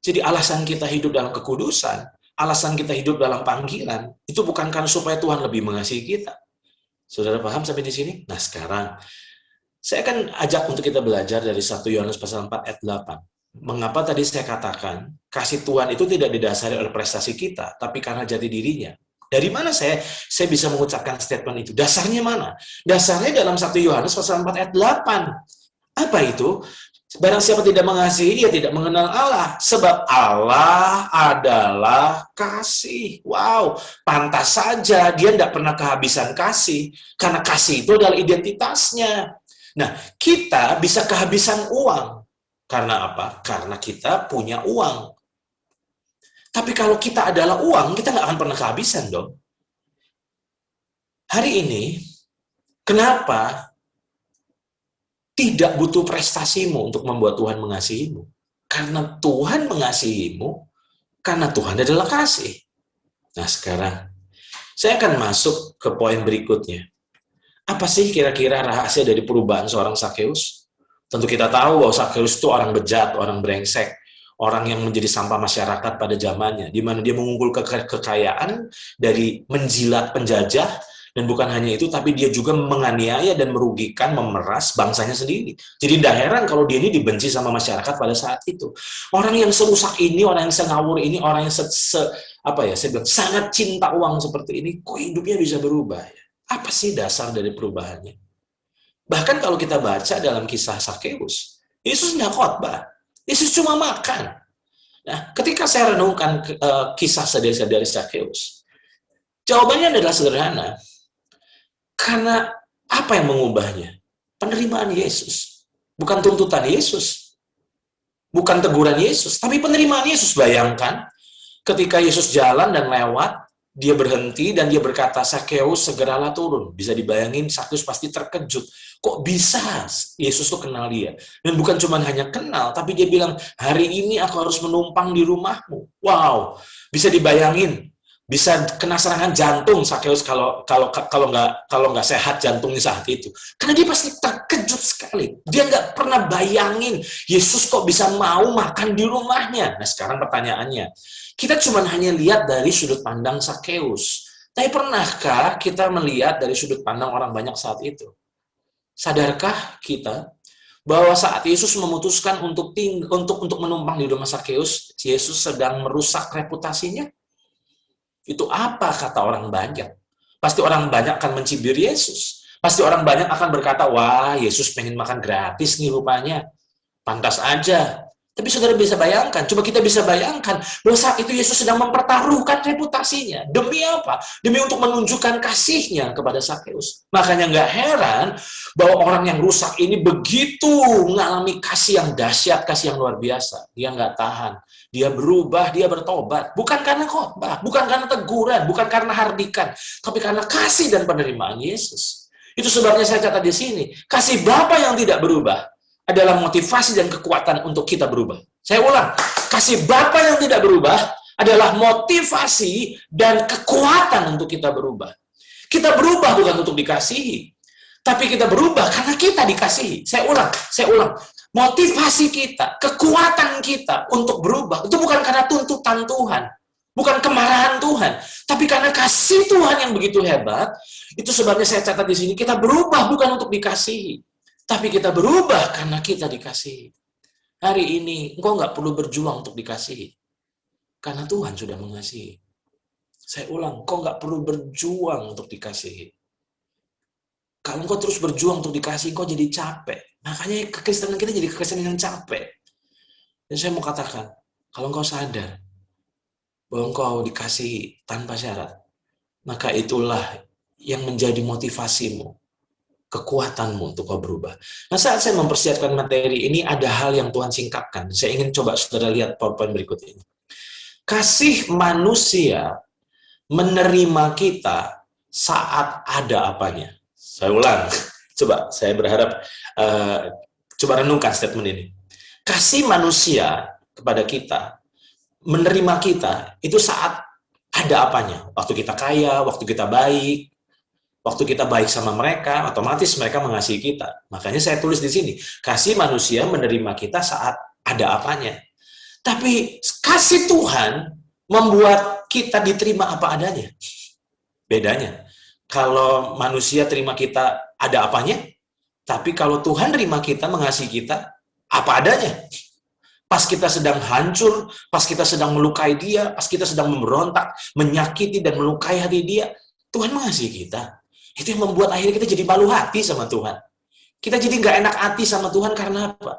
Jadi alasan kita hidup dalam kekudusan, alasan kita hidup dalam panggilan, itu bukan karena supaya Tuhan lebih mengasihi kita. Saudara paham sampai di sini? Nah sekarang, saya akan ajak untuk kita belajar dari 1 Yohanes pasal 4 ayat 8. Mengapa tadi saya katakan, kasih Tuhan itu tidak didasari oleh prestasi kita, tapi karena jati dirinya. Dari mana saya bisa mengucapkan statement itu? Dasarnya mana? Dasarnya dalam 1 Yohanes pasal 4 ayat 8. Apa itu? Barang siapa tidak mengasihi, ia tidak mengenal Allah. Sebab Allah adalah kasih. Wow, pantas saja dia tidak pernah kehabisan kasih. Karena kasih itu adalah identitasnya. Nah, kita bisa kehabisan uang. Karena apa? Karena kita punya uang. Tapi kalau kita adalah uang, kita nggak akan pernah kehabisan dong. Hari ini, kenapa tidak butuh prestasimu untuk membuat Tuhan mengasihimu? Karena Tuhan mengasihimu, karena Tuhan adalah kasih. Nah sekarang, saya akan masuk ke poin berikutnya. Apa sih kira-kira rahasia dari perubahan seorang Sakeus? Tentu kita tahu bahwa Sakeus itu orang bejat, orang brengsek, orang yang menjadi sampah masyarakat pada zamannya, di mana dia mengumpul kekayaan dari menjilat penjajah, dan bukan hanya itu, tapi dia juga menganiaya dan merugikan, memeras bangsanya sendiri. Jadi tidak heran kalau dia ini dibenci sama masyarakat pada saat itu. Orang yang serusak ini, orang yang sengawur ini, orang yang sangat cinta uang seperti ini, kok hidupnya bisa berubah? Apa sih dasar dari perubahannya? Bahkan kalau kita baca dalam kisah Sakeus, Yesus tidak khotbah, Yesus cuma makan. Nah, ketika saya renungkan kisah dari Sakeus, jawabannya adalah sederhana. Karena apa yang mengubahnya? Penerimaan Yesus. Bukan tuntutan Yesus. Bukan teguran Yesus, tapi penerimaan Yesus. Bayangkan, ketika Yesus jalan dan lewat, dia berhenti dan dia berkata, Sakeus segeralah turun. Bisa dibayangin, Sakeus pasti terkejut. Kok bisa Yesus tuh kenal dia? Dan bukan cuma hanya kenal, tapi dia bilang, hari ini aku harus menumpang di rumahmu. Wow, bisa dibayangin. Bisa kena serangan jantung Sakeus kalau nggak sehat jantungnya saat itu. Karena dia pasti terkejut sekali. Dia nggak pernah bayangin Yesus kok bisa mau makan di rumahnya. Nah sekarang pertanyaannya, kita cuma hanya lihat dari sudut pandang Sakeus. Tapi pernahkah kita melihat dari sudut pandang orang banyak saat itu? Sadarkah kita bahwa saat Yesus memutuskan untuk menumpang di rumah Sakeus, Yesus sedang merusak reputasinya? Itu apa kata orang banyak? Pasti orang banyak akan mencibir Yesus. Pasti orang banyak akan berkata, wah Yesus pengen makan gratis nih rupanya. Pantas aja. Tapi saudara bisa bayangkan, coba kita bisa bayangkan bahwa saat itu Yesus sedang mempertaruhkan reputasinya. Demi apa? Demi untuk menunjukkan kasihnya kepada Sakeus. Makanya nggak heran bahwa orang yang rusak ini begitu mengalami kasih yang dahsyat, kasih yang luar biasa. Dia nggak tahan. Dia berubah, dia bertobat. Bukan karena khotbah, bukan karena teguran, bukan karena hardikan, tapi karena kasih dan penerimaan Yesus. Itu sebabnya saya catat di sini. Kasih Bapa yang tidak berubah adalah motivasi dan kekuatan untuk kita berubah. Saya ulang, kasih Bapa yang tidak berubah adalah motivasi dan kekuatan untuk kita berubah. Kita berubah bukan untuk dikasihi, tapi kita berubah karena kita dikasihi. Saya ulang. Motivasi kita, kekuatan kita untuk berubah, itu bukan karena tuntutan Tuhan, bukan kemarahan Tuhan, tapi karena kasih Tuhan yang begitu hebat. Itu sebabnya saya catat di sini, kita berubah bukan untuk dikasihi, tapi kita berubah karena kita dikasihi. Hari ini, engkau nggak perlu berjuang untuk dikasihi, karena Tuhan sudah mengasihi. Saya ulang, engkau nggak perlu berjuang untuk dikasihi. Kalau engkau terus berjuang untuk dikasih, engkau jadi capek. Makanya kekristenan kita jadi kekristenan yang capek. Dan saya mau katakan, kalau engkau sadar bahwa engkau dikasihi tanpa syarat, maka itulah yang menjadi motivasimu, kekuatanmu untuk kau berubah. Nah, saat saya mempersiapkan materi ini, ada hal yang Tuhan singkapkan. Saya ingin coba saudara lihat PowerPoint berikut ini. Kasih manusia menerima kita saat ada apanya. Saya ulang. Coba, saya berharap coba renungkan statement ini. Kasih manusia kepada kita, menerima kita, itu saat ada apanya. Waktu kita kaya, waktu kita baik, waktu kita baik sama mereka, otomatis mereka mengasihi kita. Makanya saya tulis di sini, kasih manusia menerima kita saat ada apanya. Tapi kasih Tuhan membuat kita diterima apa adanya. Bedanya, kalau manusia terima kita ada apanya, tapi kalau Tuhan terima kita, mengasihi kita, apa adanya. Pas kita sedang hancur, pas kita sedang melukai dia, pas kita sedang memberontak, menyakiti dan melukai hati dia, Tuhan mengasihi kita. Itu yang membuat akhirnya kita jadi malu hati sama Tuhan. Kita jadi nggak enak hati sama Tuhan karena apa?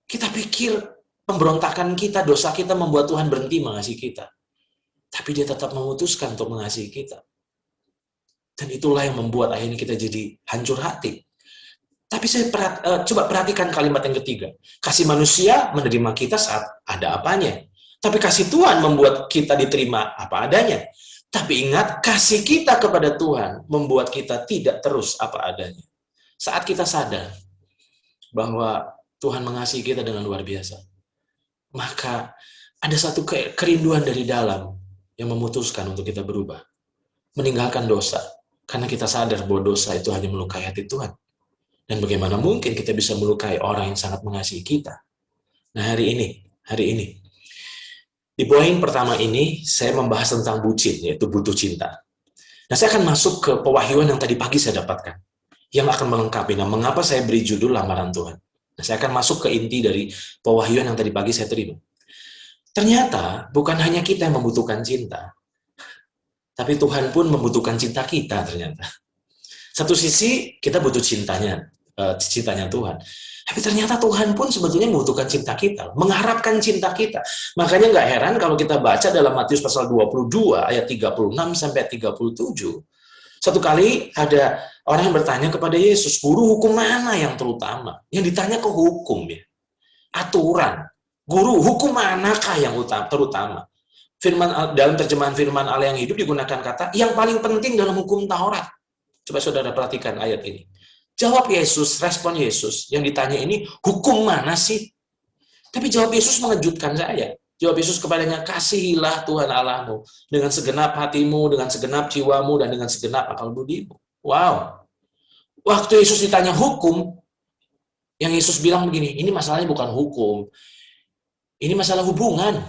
Kita pikir pemberontakan kita, dosa kita membuat Tuhan berhenti mengasihi kita. Tapi dia tetap memutuskan untuk mengasihi kita. Dan itulah yang membuat akhirnya kita jadi hancur hati. Tapi saya coba perhatikan kalimat yang ketiga. Kasih manusia menerima kita saat ada apanya. Tapi kasih Tuhan membuat kita diterima apa adanya. Tapi ingat, kasih kita kepada Tuhan membuat kita tidak terus apa adanya. Saat kita sadar bahwa Tuhan mengasihi kita dengan luar biasa, maka ada satu kerinduan dari dalam yang memutuskan untuk kita berubah. Meninggalkan dosa. Karena kita sadar bahwa dosa itu hanya melukai hati Tuhan. Dan bagaimana mungkin kita bisa melukai orang yang sangat mengasihi kita. Nah, hari ini, di poin pertama ini, saya membahas tentang bucin, yaitu butuh cinta. Nah, saya akan masuk ke pewahyuan yang tadi pagi saya dapatkan, yang akan melengkapi. Nah, mengapa saya beri judul Lamaran Tuhan? Nah, saya akan masuk ke inti dari pewahyuan yang tadi pagi saya terima. Ternyata, bukan hanya kita yang membutuhkan cinta, tapi Tuhan pun membutuhkan cinta kita ternyata. Satu sisi, kita butuh cintanya Tuhan. Tapi ternyata Tuhan pun sebetulnya membutuhkan cinta kita, mengharapkan cinta kita. Makanya nggak heran kalau kita baca dalam Matius pasal 22 ayat 36 sampai 37. Satu kali ada orang yang bertanya kepada Yesus, "Guru, hukum mana yang terutama?" Yang ditanya ke hukum ya. Aturan. "Guru, hukum manakah yang terutama?" Dalam terjemahan firman Allah yang hidup digunakan kata yang paling penting dalam hukum Taurat. Coba saudara perhatikan ayat ini. Jawab Yesus, respon Yesus, yang ditanya ini, hukum mana sih? Tapi jawab Yesus mengejutkan saya. Jawab Yesus kepadanya, kasihilah Tuhan Allahmu dengan segenap hatimu, dengan segenap jiwamu, dan dengan segenap akal budimu. Wow. Waktu Yesus ditanya hukum, yang Yesus bilang begini, ini masalahnya bukan hukum, ini masalah hubungan.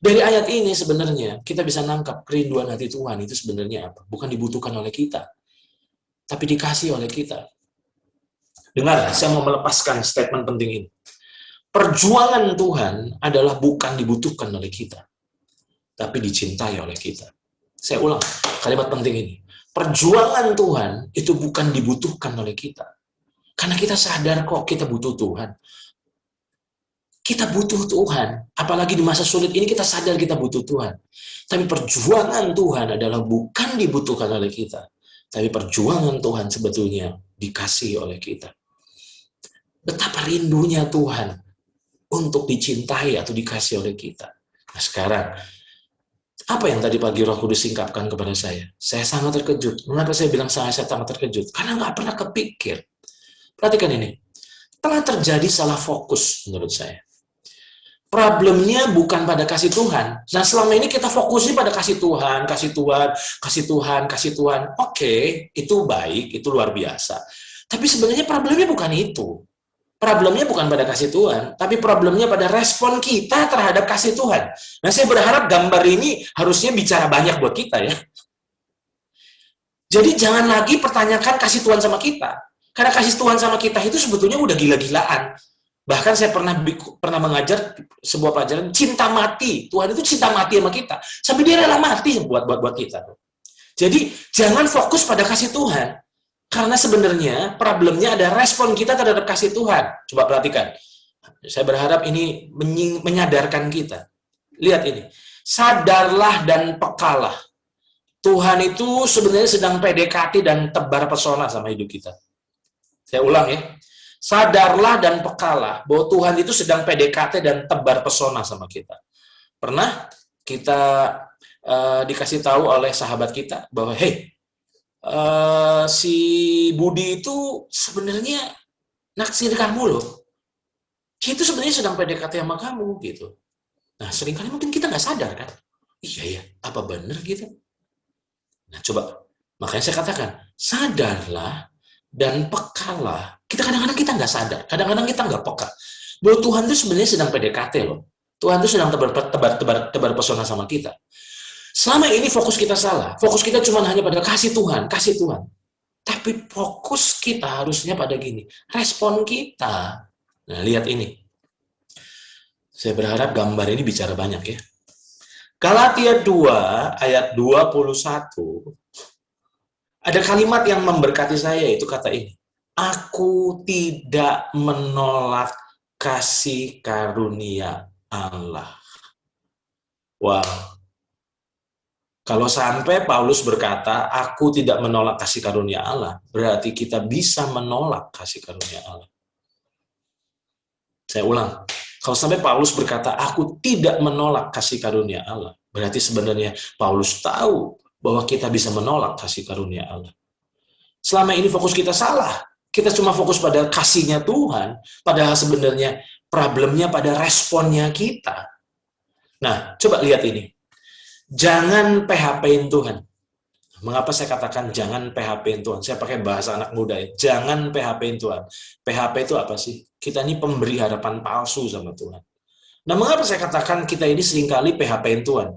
Dari ayat ini sebenarnya kita bisa nangkap kerinduan hati Tuhan itu sebenarnya apa? Bukan dibutuhkan oleh kita, tapi dikasih oleh kita. Dengar, saya mau melepaskan statement penting ini. Perjuangan Tuhan adalah bukan dibutuhkan oleh kita, tapi dicintai oleh kita. Saya ulang, kalimat penting ini. Perjuangan Tuhan itu bukan dibutuhkan oleh kita. Karena kita sadar kok kita butuh Tuhan. Kita butuh Tuhan. Apalagi di masa sulit ini kita sadar kita butuh Tuhan. Tapi perjuangan Tuhan adalah bukan dibutuhkan oleh kita, tapi perjuangan Tuhan sebetulnya dikasih oleh kita. Betapa rindunya Tuhan untuk dicintai atau dikasih oleh kita. Nah sekarang, apa yang tadi pagi Roh Kudus singkapkan kepada saya? Saya sangat terkejut. Mengapa saya bilang saya sangat terkejut? Karena nggak pernah kepikir. Perhatikan ini. Telah terjadi salah fokus menurut saya. Problemnya bukan pada kasih Tuhan. Nah, selama ini kita fokusnya pada kasih Tuhan, kasih Tuhan, kasih Tuhan, kasih Tuhan. Oke, itu baik, itu luar biasa. Tapi sebenarnya problemnya bukan itu. Problemnya bukan pada kasih Tuhan, tapi problemnya pada respon kita terhadap kasih Tuhan. Nah, saya berharap gambar ini harusnya bicara banyak buat kita ya. Jadi jangan lagi pertanyakan kasih Tuhan sama kita. Karena kasih Tuhan sama kita itu sebetulnya udah gila-gilaan. Bahkan saya pernah mengajar sebuah pelajaran cinta mati. Tuhan itu cinta mati sama kita. Sampai dia rela mati buat kita. Jadi jangan fokus pada kasih Tuhan. Karena sebenarnya problemnya ada respon kita terhadap kasih Tuhan. Coba perhatikan. Saya berharap ini menyadarkan kita. Lihat ini. Sadarlah dan pekalah. Tuhan itu sebenarnya sedang PDKT dan tebar pesona sama hidup kita. Saya ulang ya. Sadarlah dan pekalah bahwa Tuhan itu sedang PDKT dan tebar pesona sama kita. Pernah kita dikasih tahu oleh sahabat kita bahwa, hey, si Budi itu sebenarnya naksir kamu loh. Dia itu sebenarnya sedang PDKT sama kamu gitu. Nah, seringkali mungkin kita nggak sadar kan. Iya ya, apa benar gitu? Nah, coba. Makanya saya katakan, sadarlah dan pekalah. Kadang-kadang kita nggak sadar, kadang-kadang kita nggak peka. Bahwa Tuhan itu sebenarnya sedang PDKT loh. Tuhan itu sedang tebar pesona sama kita. Selama ini fokus kita salah. Fokus kita cuma hanya pada kasih Tuhan, kasih Tuhan. Tapi fokus kita harusnya pada gini, respon kita. Nah, lihat ini. Saya berharap gambar ini bicara banyak ya. Galatia 2 ayat 21, ada kalimat yang memberkati saya, itu kata ini. Aku tidak menolak kasih karunia Allah. Wow. Kalau sampai Paulus berkata, aku tidak menolak kasih karunia Allah, berarti kita bisa menolak kasih karunia Allah. Saya ulang. Kalau sampai Paulus berkata, aku tidak menolak kasih karunia Allah, berarti sebenarnya Paulus tahu bahwa kita bisa menolak kasih karunia Allah. Selama ini fokus kita salah. Kita cuma fokus pada kasihnya Tuhan, padahal sebenarnya problemnya pada responnya kita. Nah, coba lihat ini. Jangan PHP-in Tuhan. Mengapa saya katakan jangan PHP-in Tuhan? Saya pakai bahasa anak muda ya. Jangan PHP-in Tuhan. PHP itu apa sih? Kita ini pemberi harapan palsu sama Tuhan. Nah, mengapa saya katakan kita ini seringkali PHP-in Tuhan?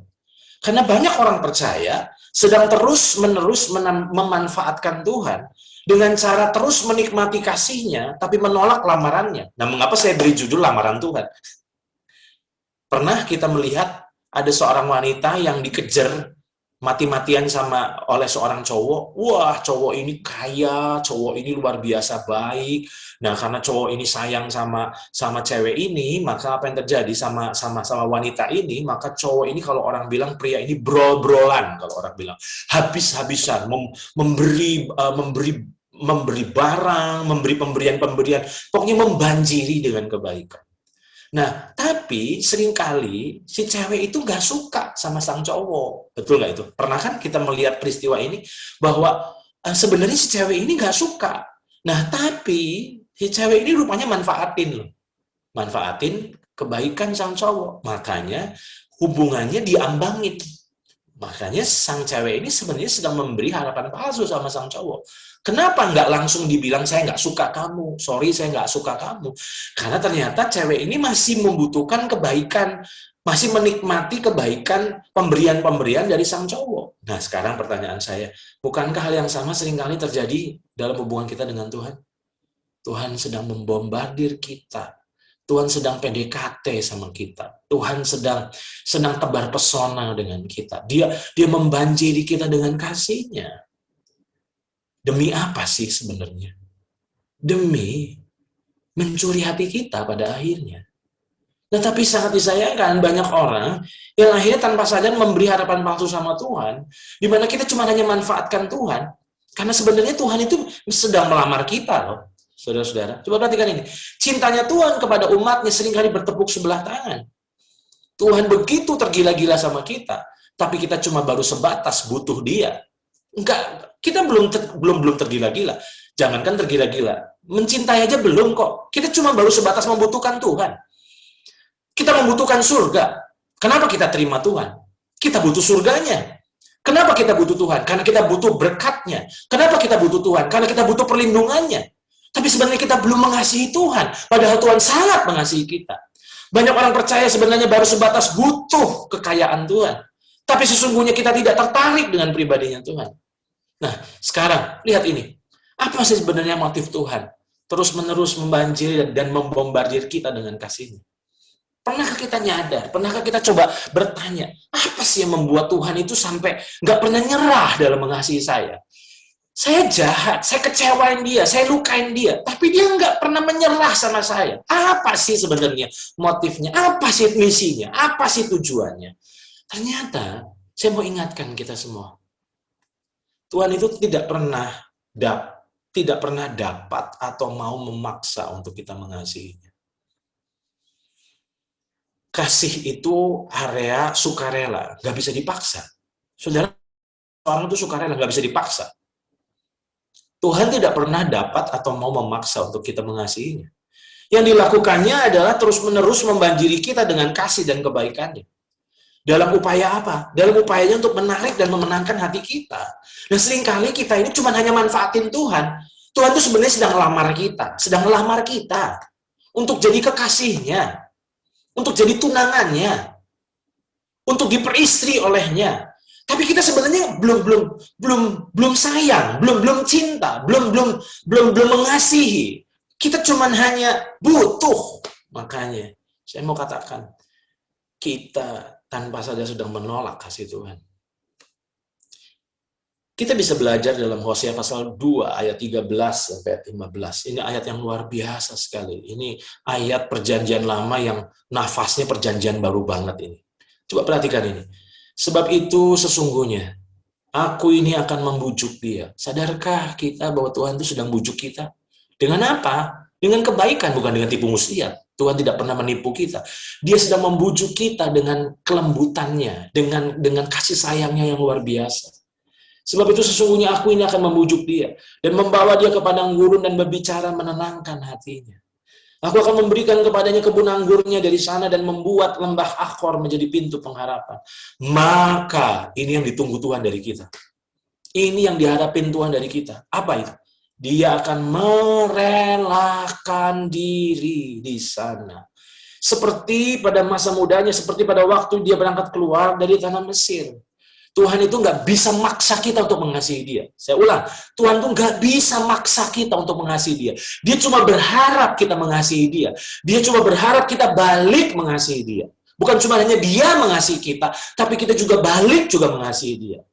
Karena banyak orang percaya sedang terus-menerus memanfaatkan Tuhan dengan cara terus menikmati kasihnya, tapi menolak lamarannya. Nah, mengapa saya beri judul lamaran Tuhan? Pernah kita melihat ada seorang wanita yang dikejar mati-matian oleh seorang cowok. Wah, cowok ini kaya, cowok ini luar biasa baik. Nah, karena cowok ini sayang sama cewek ini, maka apa yang terjadi sama wanita ini? Maka cowok ini, kalau orang bilang, pria ini brol-brolan, kalau orang bilang habis-habisan, memberi barang, memberi pemberian, pokoknya membanjiri dengan kebaikan. Nah, tapi seringkali si cewek itu nggak suka sama sang cowok. Betul nggak itu? Pernah kan kita melihat peristiwa ini bahwa sebenarnya si cewek ini nggak suka. Nah, tapi si cewek ini rupanya manfaatin loh. Manfaatin kebaikan sang cowok. Makanya hubungannya diambangin. Makanya sang cewek ini sebenarnya sedang memberi harapan palsu sama sang cowok. Kenapa nggak langsung dibilang, saya nggak suka kamu, sorry saya nggak suka kamu? Karena ternyata cewek ini masih membutuhkan kebaikan, masih menikmati kebaikan pemberian-pemberian dari sang cowok. Nah, sekarang pertanyaan saya, bukankah hal yang sama seringkali terjadi dalam hubungan kita dengan Tuhan? Tuhan sedang membombardir kita. Tuhan sedang PDKT sama kita. Tuhan sedang tebar pesona dengan kita. Dia membanjiri kita dengan kasih-Nya. Demi apa sih sebenarnya? Demi mencuri hati kita pada akhirnya. Tetapi sangat disayangkan banyak orang yang akhirnya tanpa sadar memberi harapan palsu sama Tuhan, di mana kita cuma hanya manfaatkan Tuhan, karena sebenarnya Tuhan itu sedang melamar kita loh, saudara-saudara. Coba perhatikan ini. Cintanya Tuhan kepada umatnya seringkali bertepuk sebelah tangan. Tuhan begitu tergila-gila sama kita, tapi kita cuma baru sebatas butuh Dia. Enggak, kita belum tergila-gila. Jangankan tergila-gila, mencintai aja belum kok. Kita cuma baru sebatas membutuhkan Tuhan. Kita membutuhkan surga. Kenapa kita terima Tuhan? Kita butuh surganya. Kenapa kita butuh Tuhan? Karena kita butuh berkat-Nya. Kenapa kita butuh Tuhan? Karena kita butuh perlindungannya. Tapi sebenarnya kita belum mengasihi Tuhan, padahal Tuhan sangat mengasihi kita. Banyak orang percaya sebenarnya baru sebatas butuh kekayaan Tuhan. Tapi sesungguhnya kita tidak tertarik dengan pribadinya Tuhan. Nah, sekarang, lihat ini. Apa sih sebenarnya motif Tuhan? Terus-menerus membanjiri dan membombardir kita dengan kasih-Nya. Pernahkah kita nyadar? Pernahkah kita coba bertanya, apa sih yang membuat Tuhan itu sampai nggak pernah nyerah dalam mengasihi saya? Saya jahat, saya kecewain Dia, saya lukain Dia, tapi Dia nggak pernah menyerah sama saya. Apa sih sebenarnya motifnya? Apa sih misinya? Apa sih tujuannya? Ternyata, saya mau ingatkan kita semua, Tuhan itu tidak pernah dapat atau mau memaksa untuk kita mengasihinya. Kasih itu area sukarela, nggak bisa dipaksa. Saudara, orang itu sukarela, nggak bisa dipaksa. Tuhan tidak pernah dapat atau mau memaksa untuk kita mengasihinya. Yang dilakukannya adalah terus-menerus membanjiri kita dengan kasih dan kebaikannya. Dalam upaya apa? Dalam upayanya untuk menarik dan memenangkan hati kita. Dan seringkali kita ini cuma hanya manfaatin Tuhan. Tuhan itu sebenarnya sedang melamar kita untuk jadi kekasihnya, untuk jadi tunangannya, untuk diperistri olehnya. Tapi kita sebenarnya belum sayang, belum cinta, belum mengasihi. Kita cuma hanya butuh. Makanya saya mau katakan, kita tanpa sadar sedang menolak kasih Tuhan. Kita bisa belajar dalam Hosea pasal 2 ayat 13 sampai 15. Ini ayat yang luar biasa sekali. Ini ayat perjanjian lama yang nafasnya perjanjian baru banget ini. Coba perhatikan ini. Sebab itu sesungguhnya aku ini akan membujuk dia. Sadarkah kita bahwa Tuhan itu sedang bujuk kita? Dengan apa? Dengan kebaikan, bukan dengan tipu muslihat. Tuhan tidak pernah menipu kita. Dia sedang membujuk kita dengan kelembutannya, dengan kasih sayangnya yang luar biasa. Sebab itu sesungguhnya aku ini akan membujuk dia dan membawa dia ke padang gurun dan berbicara menenangkan hatinya. Aku akan memberikan kepadanya kebun anggurnya dari sana dan membuat lembah Akor menjadi pintu pengharapan. Maka ini yang ditunggu Tuhan dari kita. Ini yang diharapin Tuhan dari kita. Apa itu? Dia akan merelakan diri di sana. Seperti pada masa mudanya, seperti pada waktu dia berangkat keluar dari tanah Mesir. Tuhan itu nggak bisa maksa kita untuk mengasihi dia. Saya ulang, Tuhan itu nggak bisa maksa kita untuk mengasihi dia. Dia cuma berharap kita mengasihi dia. Dia cuma berharap kita balik mengasihi dia. Bukan cuma hanya dia mengasihi kita, tapi kita juga balik juga mengasihi dia.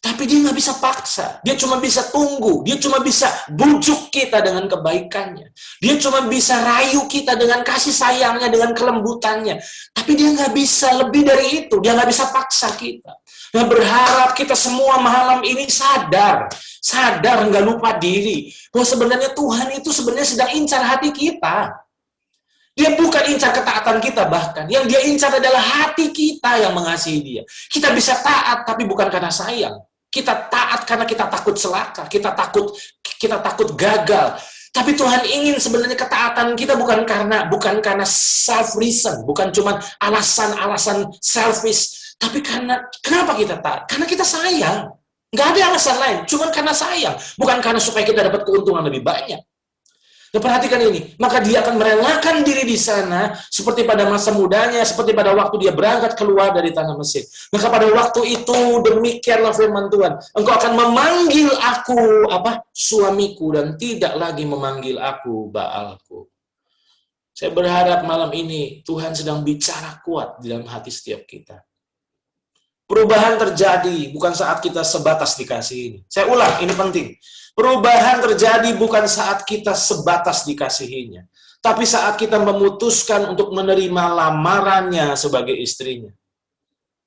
Tapi dia nggak bisa paksa. Dia cuma bisa tunggu. Dia cuma bisa bujuk kita dengan kebaikannya. Dia cuma bisa rayu kita dengan kasih sayangnya, dengan kelembutannya. Tapi dia nggak bisa lebih dari itu. Dia nggak bisa paksa kita. Nah, berharap kita semua malam ini sadar, nggak lupa diri, bahwa sebenarnya Tuhan itu sebenarnya sedang incar hati kita. Dia bukan incar ketaatan kita bahkan. Yang dia incar adalah hati kita yang mengasihi dia. Kita bisa taat, tapi bukan karena sayang. Kita taat karena kita takut celaka, kita takut gagal. Tapi Tuhan ingin sebenarnya ketaatan kita bukan karena self reason, bukan cuma alasan-alasan selfish, tapi kenapa kita taat? Karena kita sayang. Nggak ada alasan lain, cuma karena sayang, bukan karena supaya kita dapat keuntungan lebih banyak. Nah, perhatikan ini, maka dia akan merelakan diri di sana seperti pada masa mudanya, seperti pada waktu dia berangkat keluar dari tanah Mesir. Maka pada waktu itu demikianlah firman Tuhan, engkau akan memanggil aku suamiku dan tidak lagi memanggil aku Baalku. Saya berharap malam ini Tuhan sedang bicara kuat di dalam hati setiap kita. Perubahan terjadi bukan saat kita sebatas dikasih ini. Saya ulang, ini penting. Perubahan terjadi bukan saat kita sebatas dikasihinya, tapi saat kita memutuskan untuk menerima lamarannya sebagai istrinya.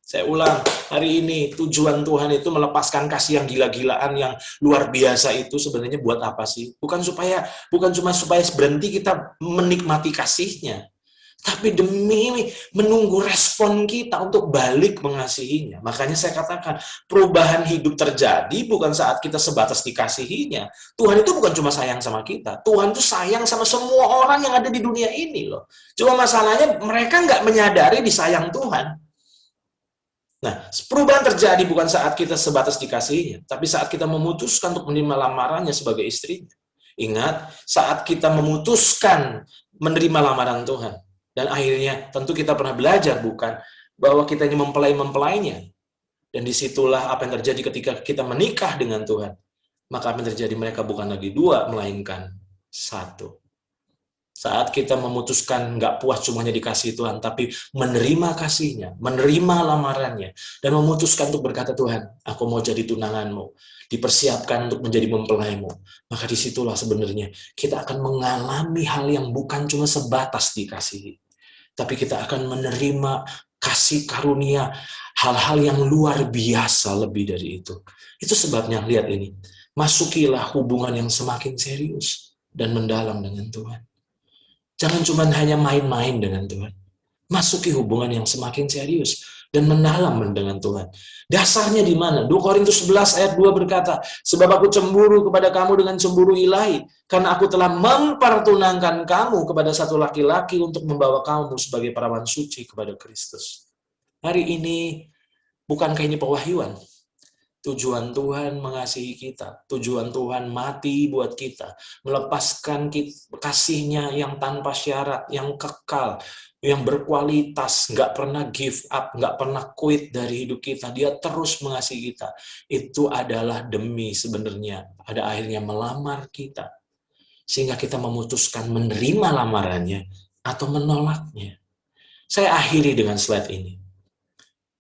Saya ulang, hari ini tujuan Tuhan itu melepaskan kasih yang gila-gilaan, yang luar biasa itu sebenarnya buat apa sih? Bukan cuma supaya berhenti kita menikmati kasihnya, tapi demi menunggu respon kita untuk balik mengasihinya. Makanya saya katakan, perubahan hidup terjadi bukan saat kita sebatas dikasihinya. Tuhan itu bukan cuma sayang sama kita. Tuhan itu sayang sama semua orang yang ada di dunia ini loh. Cuma masalahnya mereka nggak menyadari disayang Tuhan. Nah, perubahan terjadi bukan saat kita sebatas dikasihinya, tapi saat kita memutuskan untuk menerima lamarannya sebagai istrinya. Ingat, saat kita memutuskan menerima lamaran Tuhan, dan akhirnya tentu kita pernah belajar bukan bahwa kita ini mempelai-mempelainya. Dan disitulah apa yang terjadi ketika kita menikah dengan Tuhan. Maka apa yang terjadi, mereka bukan lagi dua, melainkan satu. Saat kita memutuskan nggak puas cuma dikasih Tuhan, tapi menerima kasihnya, menerima lamarannya, dan memutuskan untuk berkata, Tuhan, aku mau jadi tunanganmu, dipersiapkan untuk menjadi mempelaimu. Maka disitulah sebenarnya kita akan mengalami hal yang bukan cuma sebatas dikasihi, tapi kita akan menerima kasih karunia, hal-hal yang luar biasa lebih dari itu. Itu sebabnya, lihat ini, masukilah hubungan yang semakin serius dan mendalam dengan Tuhan. Jangan cuma hanya main-main dengan Tuhan. Masuki hubungan yang semakin serius dan mendalam dengan Tuhan. Dasarnya di mana? 2 Korintus 11 ayat 2 berkata, sebab aku cemburu kepada kamu dengan cemburu ilahi, karena aku telah mempertunangkan kamu kepada satu laki-laki untuk membawa kamu sebagai perawan suci kepada Kristus. Hari ini, bukankah ini pewahyuan? Tujuan Tuhan mengasihi kita, tujuan Tuhan mati buat kita, melepaskan kasih-Nya yang tanpa syarat, yang kekal, yang berkualitas, nggak pernah give up, nggak pernah quit dari hidup kita. Dia terus mengasihi kita. Itu adalah demi sebenarnya pada akhirnya melamar kita, sehingga kita memutuskan menerima lamarannya atau menolaknya. Saya akhiri dengan slide ini.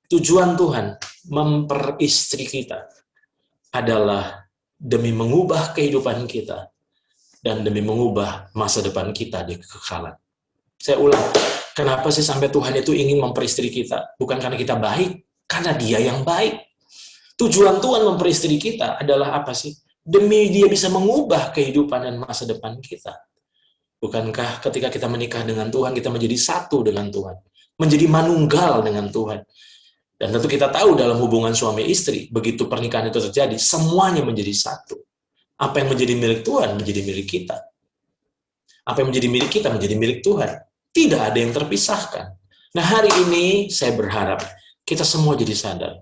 Tujuan Tuhan memperistri kita adalah demi mengubah kehidupan kita dan demi mengubah masa depan kita di kekekalan. Saya ulang, kenapa sih sampai Tuhan itu ingin memperistri kita? Bukan karena kita baik, karena Dia yang baik. Tujuan Tuhan memperistri kita adalah apa sih? Demi Dia bisa mengubah kehidupan dan masa depan kita. Bukankah ketika kita menikah dengan Tuhan, kita menjadi satu dengan Tuhan, menjadi manunggal dengan Tuhan. Dan tentu kita tahu dalam hubungan suami istri, begitu pernikahan itu terjadi, semuanya menjadi satu. Apa yang menjadi milik Tuhan, menjadi milik kita. Apa yang menjadi milik kita, menjadi milik Tuhan. Tidak ada yang terpisahkan. Nah, hari ini saya berharap kita semua jadi sadar.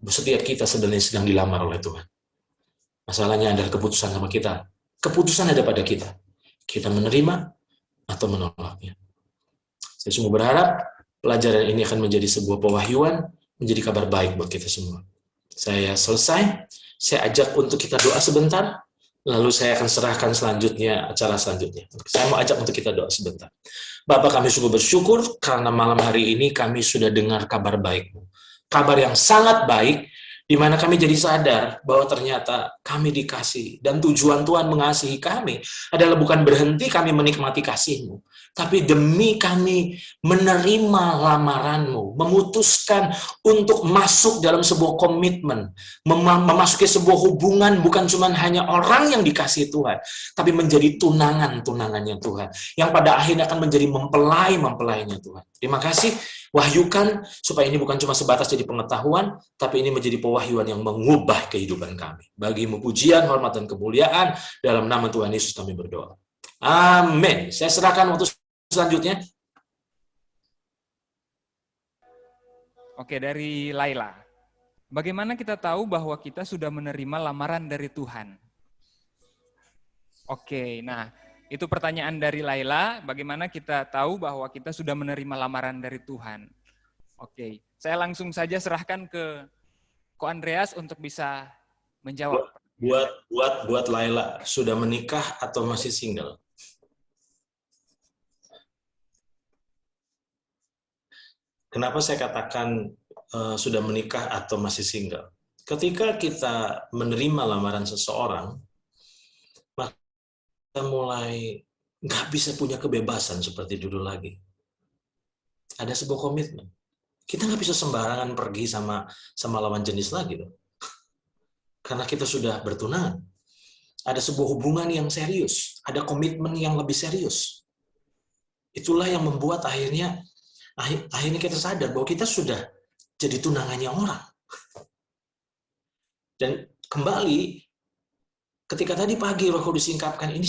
Setiap kita sebenarnya sedang dilamar oleh Tuhan. Masalahnya adalah keputusan sama kita. Keputusan ada pada kita. Kita menerima atau menolaknya. Saya sungguh berharap pelajaran ini akan menjadi sebuah pewahyuan, menjadi kabar baik buat kita semua. Saya selesai, saya ajak untuk kita doa sebentar, lalu saya akan serahkan selanjutnya, acara selanjutnya. Saya mau ajak untuk kita doa sebentar. Bapak, kami sungguh bersyukur karena malam hari ini kami sudah dengar kabar baik-Mu. Kabar yang sangat baik, di mana kami jadi sadar bahwa ternyata kami dikasihi, dan tujuan Tuhan mengasihi kami adalah bukan berhenti kami menikmati kasih-Mu, tapi demi kami menerima lamaran-Mu, memutuskan untuk masuk dalam sebuah komitmen, memasuki sebuah hubungan bukan cuma hanya orang yang dikasihi Tuhan, tapi menjadi tunangan-tunangannya Tuhan, yang pada akhirnya akan menjadi mempelai-mempelainya Tuhan. Terima kasih, wahyukan, supaya ini bukan cuma sebatas jadi pengetahuan, tapi ini menjadi pewahyuan yang mengubah kehidupan kami. Bagi-Mu pujian, hormat, dan kemuliaan, dalam nama Tuhan Yesus kami berdoa. Amin. Saya serahkan waktu selanjutnya. Oke, dari Laila. Bagaimana kita tahu bahwa kita sudah menerima lamaran dari Tuhan? Oke, nah itu pertanyaan dari Laila. Bagaimana kita tahu bahwa kita sudah menerima lamaran dari Tuhan? Oke, saya langsung saja serahkan ke Ko Andreas untuk bisa menjawab. Buat Laila, sudah menikah atau masih single? Kenapa saya katakan sudah menikah atau masih single? Ketika kita menerima lamaran seseorang, maka kita mulai nggak bisa punya kebebasan seperti dulu lagi. Ada sebuah komitmen. Kita nggak bisa sembarangan pergi sama lawan jenis lagi, loh. Karena kita sudah bertunangan. Ada sebuah hubungan yang serius, ada komitmen yang lebih serius. Itulah yang membuat akhirnya kita sadar bahwa kita sudah jadi tunangannya orang. Dan kembali, ketika tadi pagi Roh Kudus singkapkan ini,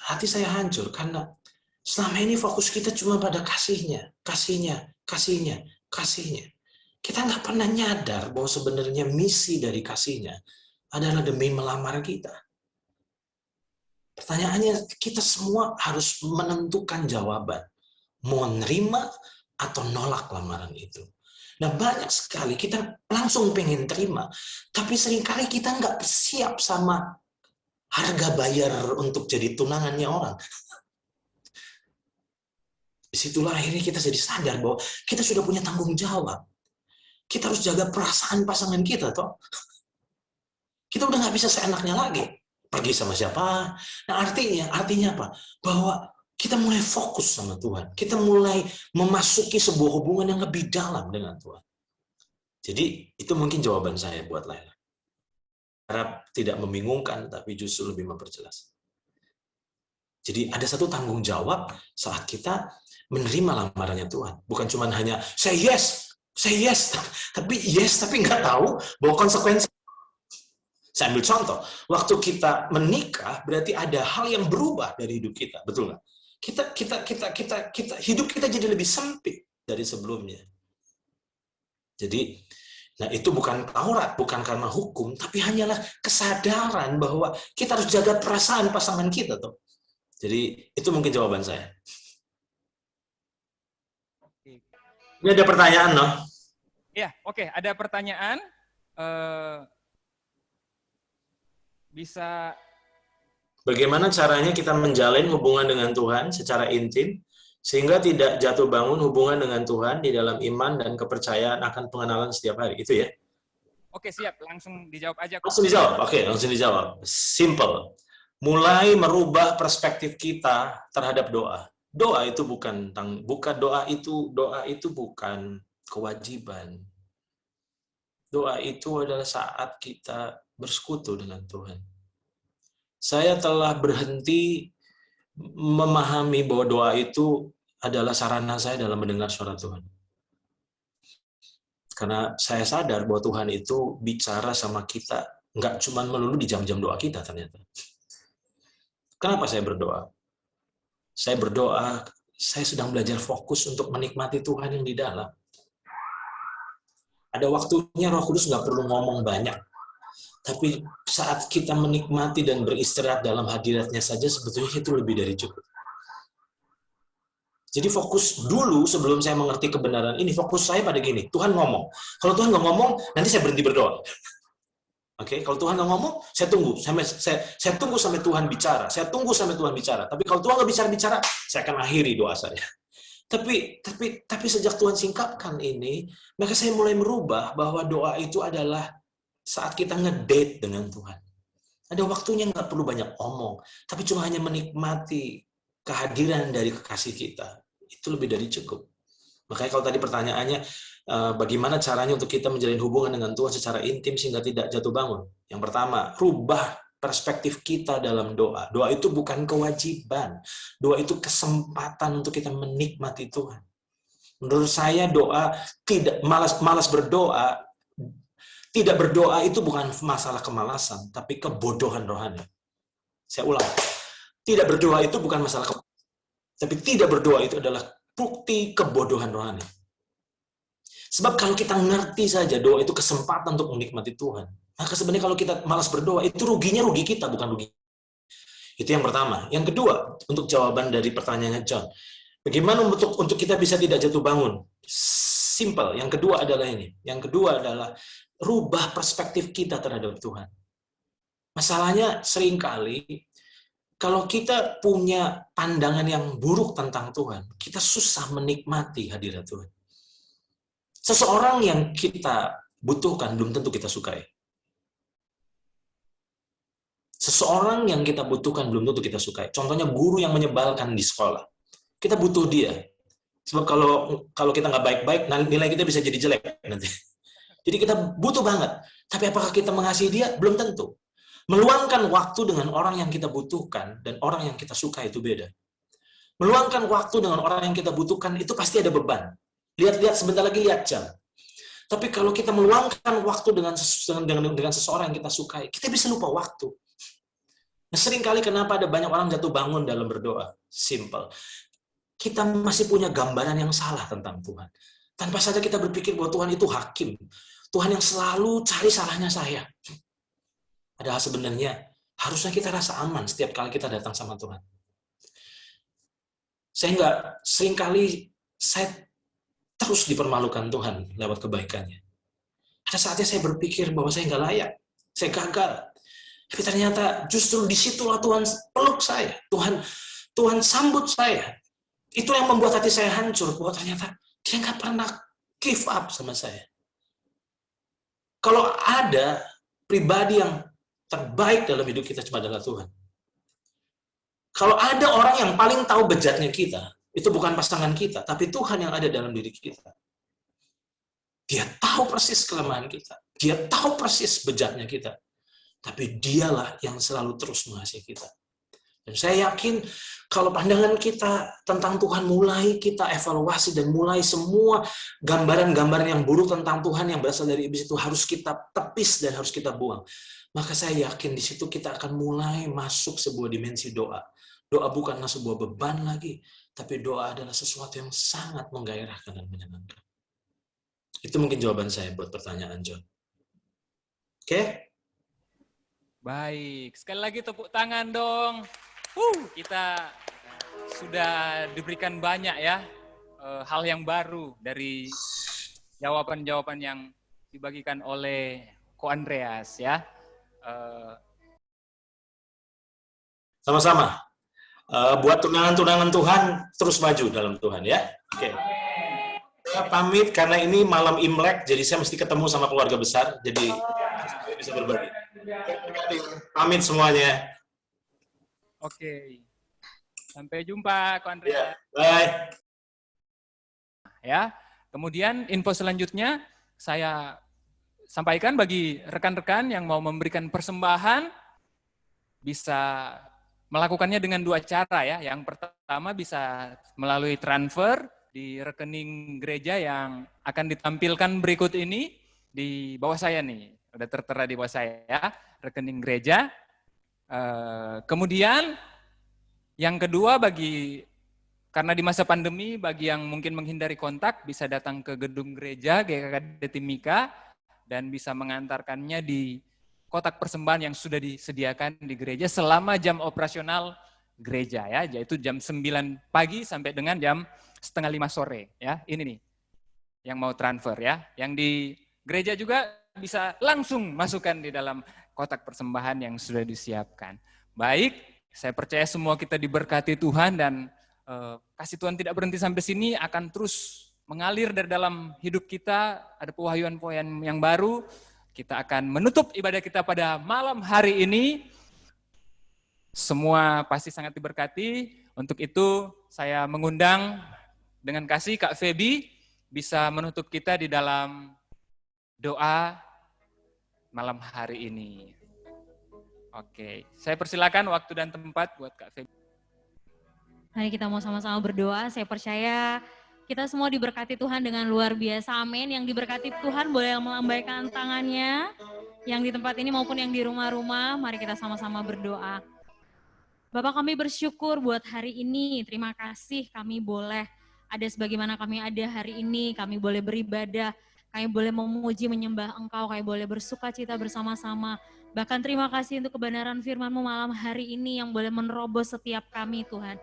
hati saya hancur, karena selama ini fokus kita cuma pada kasihnya. Kita nggak pernah nyadar bahwa sebenarnya misi dari kasihnya adalah demi melamar kita. Pertanyaannya, kita semua harus menentukan jawaban. Mau nerima atau nolak lamaran itu. Nah, banyak sekali kita langsung pengen terima, tapi seringkali kita nggak siap sama harga bayar untuk jadi tunangannya orang. Disitulah akhirnya kita jadi sadar bahwa kita sudah punya tanggung jawab. Kita harus jaga perasaan pasangan kita, toh. Kita udah nggak bisa seenaknya lagi. Pergi sama siapa? Nah, artinya apa? Bahwa kita mulai fokus sama Tuhan. Kita mulai memasuki sebuah hubungan yang lebih dalam dengan Tuhan. Jadi itu mungkin jawaban saya buat Laila. Harap tidak membingungkan, tapi justru lebih memperjelas. Jadi ada satu tanggung jawab saat kita menerima lamarannya Tuhan. Bukan cuma hanya say yes, tapi nggak tahu bahwa konsekuensi. Saya ambil contoh, waktu kita menikah berarti ada hal yang berubah dari hidup kita, betul nggak? Kita hidup kita jadi lebih sempit dari sebelumnya. Jadi, nah itu bukan Taurat, bukan karena hukum, tapi hanyalah kesadaran bahwa kita harus jaga perasaan pasangan kita tuh. Jadi itu mungkin jawaban saya. Ini ada pertanyaan, no? Ya, oke. Ada pertanyaan. Bisa. Bagaimana caranya kita menjalin hubungan dengan Tuhan secara intim, sehingga tidak jatuh bangun hubungan dengan Tuhan di dalam iman dan kepercayaan akan pengenalan setiap hari. Itu ya? Oke, siap. Langsung dijawab aja. Langsung dijawab? Oke, langsung dijawab. Simple. Mulai merubah perspektif kita terhadap doa. Doa itu bukan doa itu bukan kewajiban. Doa itu adalah saat kita bersekutu dengan Tuhan. Saya telah berhenti memahami bahwa doa itu adalah sarana saya dalam mendengar suara Tuhan. Karena saya sadar bahwa Tuhan itu bicara sama kita, nggak cuma melulu di jam-jam doa kita ternyata. Kenapa saya berdoa? Saya berdoa, saya sedang belajar fokus untuk menikmati Tuhan yang di dalam. Ada waktunya Roh Kudus nggak perlu ngomong banyak. Tapi saat kita menikmati dan beristirahat dalam hadiratnya saja, sebetulnya itu lebih dari cukup. Jadi fokus dulu sebelum saya mengerti kebenaran ini, fokus saya pada gini, Tuhan ngomong. Kalau Tuhan nggak ngomong, nanti saya berhenti berdoa. Oke, kalau Tuhan nggak ngomong, saya tunggu. Saya tunggu sampai Tuhan bicara. Saya tunggu sampai Tuhan bicara. Tapi kalau Tuhan nggak bicara, saya akan akhiri doa saya. Tapi sejak Tuhan singkapkan ini, maka saya mulai merubah bahwa doa itu adalah saat kita ngedate dengan Tuhan. Ada waktunya nggak perlu banyak omong, tapi cuma hanya menikmati kehadiran dari kekasih kita. Itu lebih dari cukup. Makanya kalau tadi pertanyaannya, bagaimana caranya untuk kita menjalin hubungan dengan Tuhan secara intim sehingga tidak jatuh bangun? Yang pertama, rubah perspektif kita dalam doa. Doa itu bukan kewajiban. Doa itu kesempatan untuk kita menikmati Tuhan. Menurut saya doa tidak malas berdoa. Tidak berdoa itu bukan masalah kemalasan, tapi kebodohan rohani. Saya ulang. Tidak berdoa itu bukan masalah kemalasan, tapi tidak berdoa itu adalah bukti kebodohan rohani. Sebab kalau kita ngerti saja doa itu kesempatan untuk menikmati Tuhan, maka sebenarnya kalau kita malas berdoa, itu ruginya rugi kita, bukan rugi. Itu yang pertama. Yang kedua, untuk jawaban dari pertanyaannya John, bagaimana untuk kita bisa tidak jatuh bangun? Simple. Yang kedua adalah ini. Yang kedua adalah rubah perspektif kita terhadap Tuhan. Masalahnya seringkali kalau kita punya pandangan yang buruk tentang Tuhan, kita susah menikmati hadirat Tuhan. Seseorang yang kita butuhkan belum tentu kita sukai. Seseorang yang kita butuhkan belum tentu kita sukai. Contohnya guru yang menyebalkan di sekolah. Kita butuh dia. Sebab kalau kita nggak baik-baik, nilai kita bisa jadi jelek nanti. Jadi kita butuh banget. Tapi apakah kita mengasihi dia? Belum tentu. Meluangkan waktu dengan orang yang kita butuhkan dan orang yang kita suka itu beda. Meluangkan waktu dengan orang yang kita butuhkan itu pasti ada beban. Lihat-lihat sebentar lagi, lihat jam. Tapi kalau kita meluangkan waktu dengan seseorang yang kita sukai, kita bisa lupa waktu. Nah, seringkali kenapa ada banyak orang jatuh bangun dalam berdoa? Simple. Kita masih punya gambaran yang salah tentang Tuhan. Tanpa saja kita berpikir bahwa Tuhan itu hakim. Tuhan yang selalu cari salahnya saya. Padahal sebenarnya harusnya kita rasa aman setiap kali kita datang sama Tuhan. Seringkali saya terus dipermalukan Tuhan lewat kebaikannya. Ada saatnya saya berpikir bahwa saya nggak layak, saya gagal. Tapi ternyata justru disitulah Tuhan peluk saya. Tuhan sambut saya. Itu yang membuat hati saya hancur, bahwa ternyata dia nggak pernah give up sama saya. Kalau ada pribadi yang terbaik dalam hidup kita cuma adalah Tuhan. Kalau ada orang yang paling tahu bejatnya kita, itu bukan pasangan kita, tapi Tuhan yang ada dalam diri kita. Dia tahu persis kelemahan kita. Dia tahu persis bejatnya kita. Tapi dialah yang selalu terus mengasihi kita. Dan saya yakin kalau pandangan kita tentang Tuhan mulai kita evaluasi dan mulai semua gambaran-gambaran yang buruk tentang Tuhan yang berasal dari iblis itu harus kita tepis dan harus kita buang. Maka saya yakin di situ kita akan mulai masuk sebuah dimensi doa. Doa bukanlah sebuah beban lagi, tapi doa adalah sesuatu yang sangat menggairahkan dan menyenangkan. Itu mungkin jawaban saya buat pertanyaan John. Oke? Baik, sekali lagi tepuk tangan dong. Kita sudah diberikan banyak ya hal yang baru dari jawaban-jawaban yang dibagikan oleh Ko Andreas ya. Sama-sama. Buat tunangan-tunangan Tuhan terus maju dalam Tuhan ya. Oke. Saya pamit karena ini malam Imlek, jadi saya mesti ketemu sama keluarga besar, jadi saya bisa berbagi. Pamit semuanya. Oke. Sampai jumpa, Ko Andreas. Bye. Ya. Kemudian info selanjutnya saya sampaikan bagi rekan-rekan yang mau memberikan persembahan bisa melakukannya dengan dua cara ya. Yang pertama bisa melalui transfer di rekening gereja yang akan ditampilkan berikut ini di bawah saya nih. Udah tertera di bawah saya, rekening gereja. Kemudian yang kedua karena di masa pandemi bagi yang mungkin menghindari kontak bisa datang ke gedung gereja GKKD Timika dan bisa mengantarkannya di kotak persembahan yang sudah disediakan di gereja selama jam operasional gereja ya, yaitu jam 9 pagi sampai dengan jam 4:30 sore ya. Ini nih yang mau transfer ya. Yang di gereja juga bisa langsung masukkan di dalam kotak persembahan yang sudah disiapkan. Baik, saya percaya semua kita diberkati Tuhan dan kasih Tuhan tidak berhenti sampai sini, akan terus mengalir dari dalam hidup kita, ada pewahyuan-pewahyuan yang baru. Kita akan menutup ibadah kita pada malam hari ini. Semua pasti sangat diberkati. Untuk itu saya mengundang dengan kasih Kak Feby bisa menutup kita di dalam doa malam hari ini. Oke, saya persilakan waktu dan tempat buat Kak Feby. Mari kita mau sama-sama berdoa. Saya percaya kita semua diberkati Tuhan dengan luar biasa. Amin. Yang diberkati Tuhan boleh melambaikan tangannya. Yang di tempat ini maupun yang di rumah-rumah. Mari kita sama-sama berdoa. Bapak, kami bersyukur buat hari ini. Terima kasih kami boleh ada sebagaimana kami ada hari ini. Kami boleh beribadah. Kami boleh memuji, menyembah Engkau. Kami boleh bersuka cita bersama-sama. Bahkan terima kasih untuk kebenaran firman-Mu malam hari ini yang boleh menerobos setiap kami, Tuhan.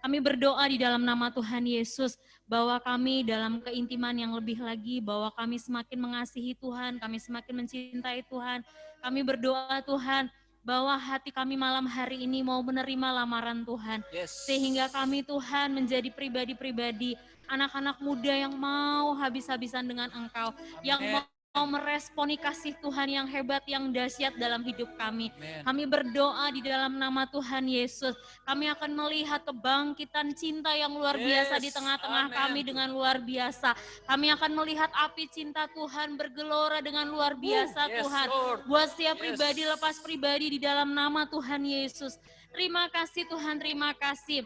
Kami berdoa di dalam nama Tuhan Yesus, bahwa kami dalam keintiman yang lebih lagi, bahwa kami semakin mengasihi Tuhan, kami semakin mencintai Tuhan. Kami berdoa Tuhan, bahwa hati kami malam hari ini mau menerima lamaran Tuhan. Sehingga kami Tuhan menjadi pribadi-pribadi, anak-anak muda yang mau habis-habisan dengan Engkau, yang mau meresponi kasih Tuhan yang hebat, yang dahsyat dalam hidup kami. Kami berdoa di dalam nama Tuhan Yesus. Kami akan melihat kebangkitan cinta yang luar biasa di tengah-tengah kami dengan luar biasa. Kami akan melihat api cinta Tuhan bergelora dengan luar biasa Tuhan. Buat setiap pribadi, lepas pribadi di dalam nama Tuhan Yesus. Terima kasih Tuhan, terima kasih.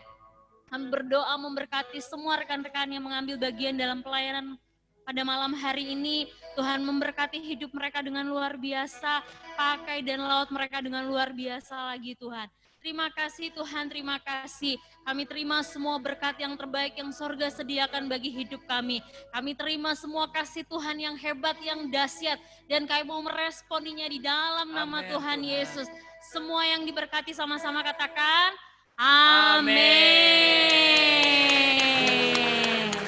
Kami berdoa memberkati semua rekan-rekan yang mengambil bagian dalam pelayanan pada malam hari ini. Tuhan memberkati hidup mereka dengan luar biasa, pakai dan laut mereka dengan luar biasa lagi Tuhan. Terima kasih Tuhan, terima kasih. Kami terima semua berkat yang terbaik yang sorga sediakan bagi hidup kami. Kami terima semua kasih Tuhan yang hebat, yang dahsyat, dan kami mau meresponinya di dalam nama Tuhan Yesus. Semua yang diberkati sama-sama katakan, amin.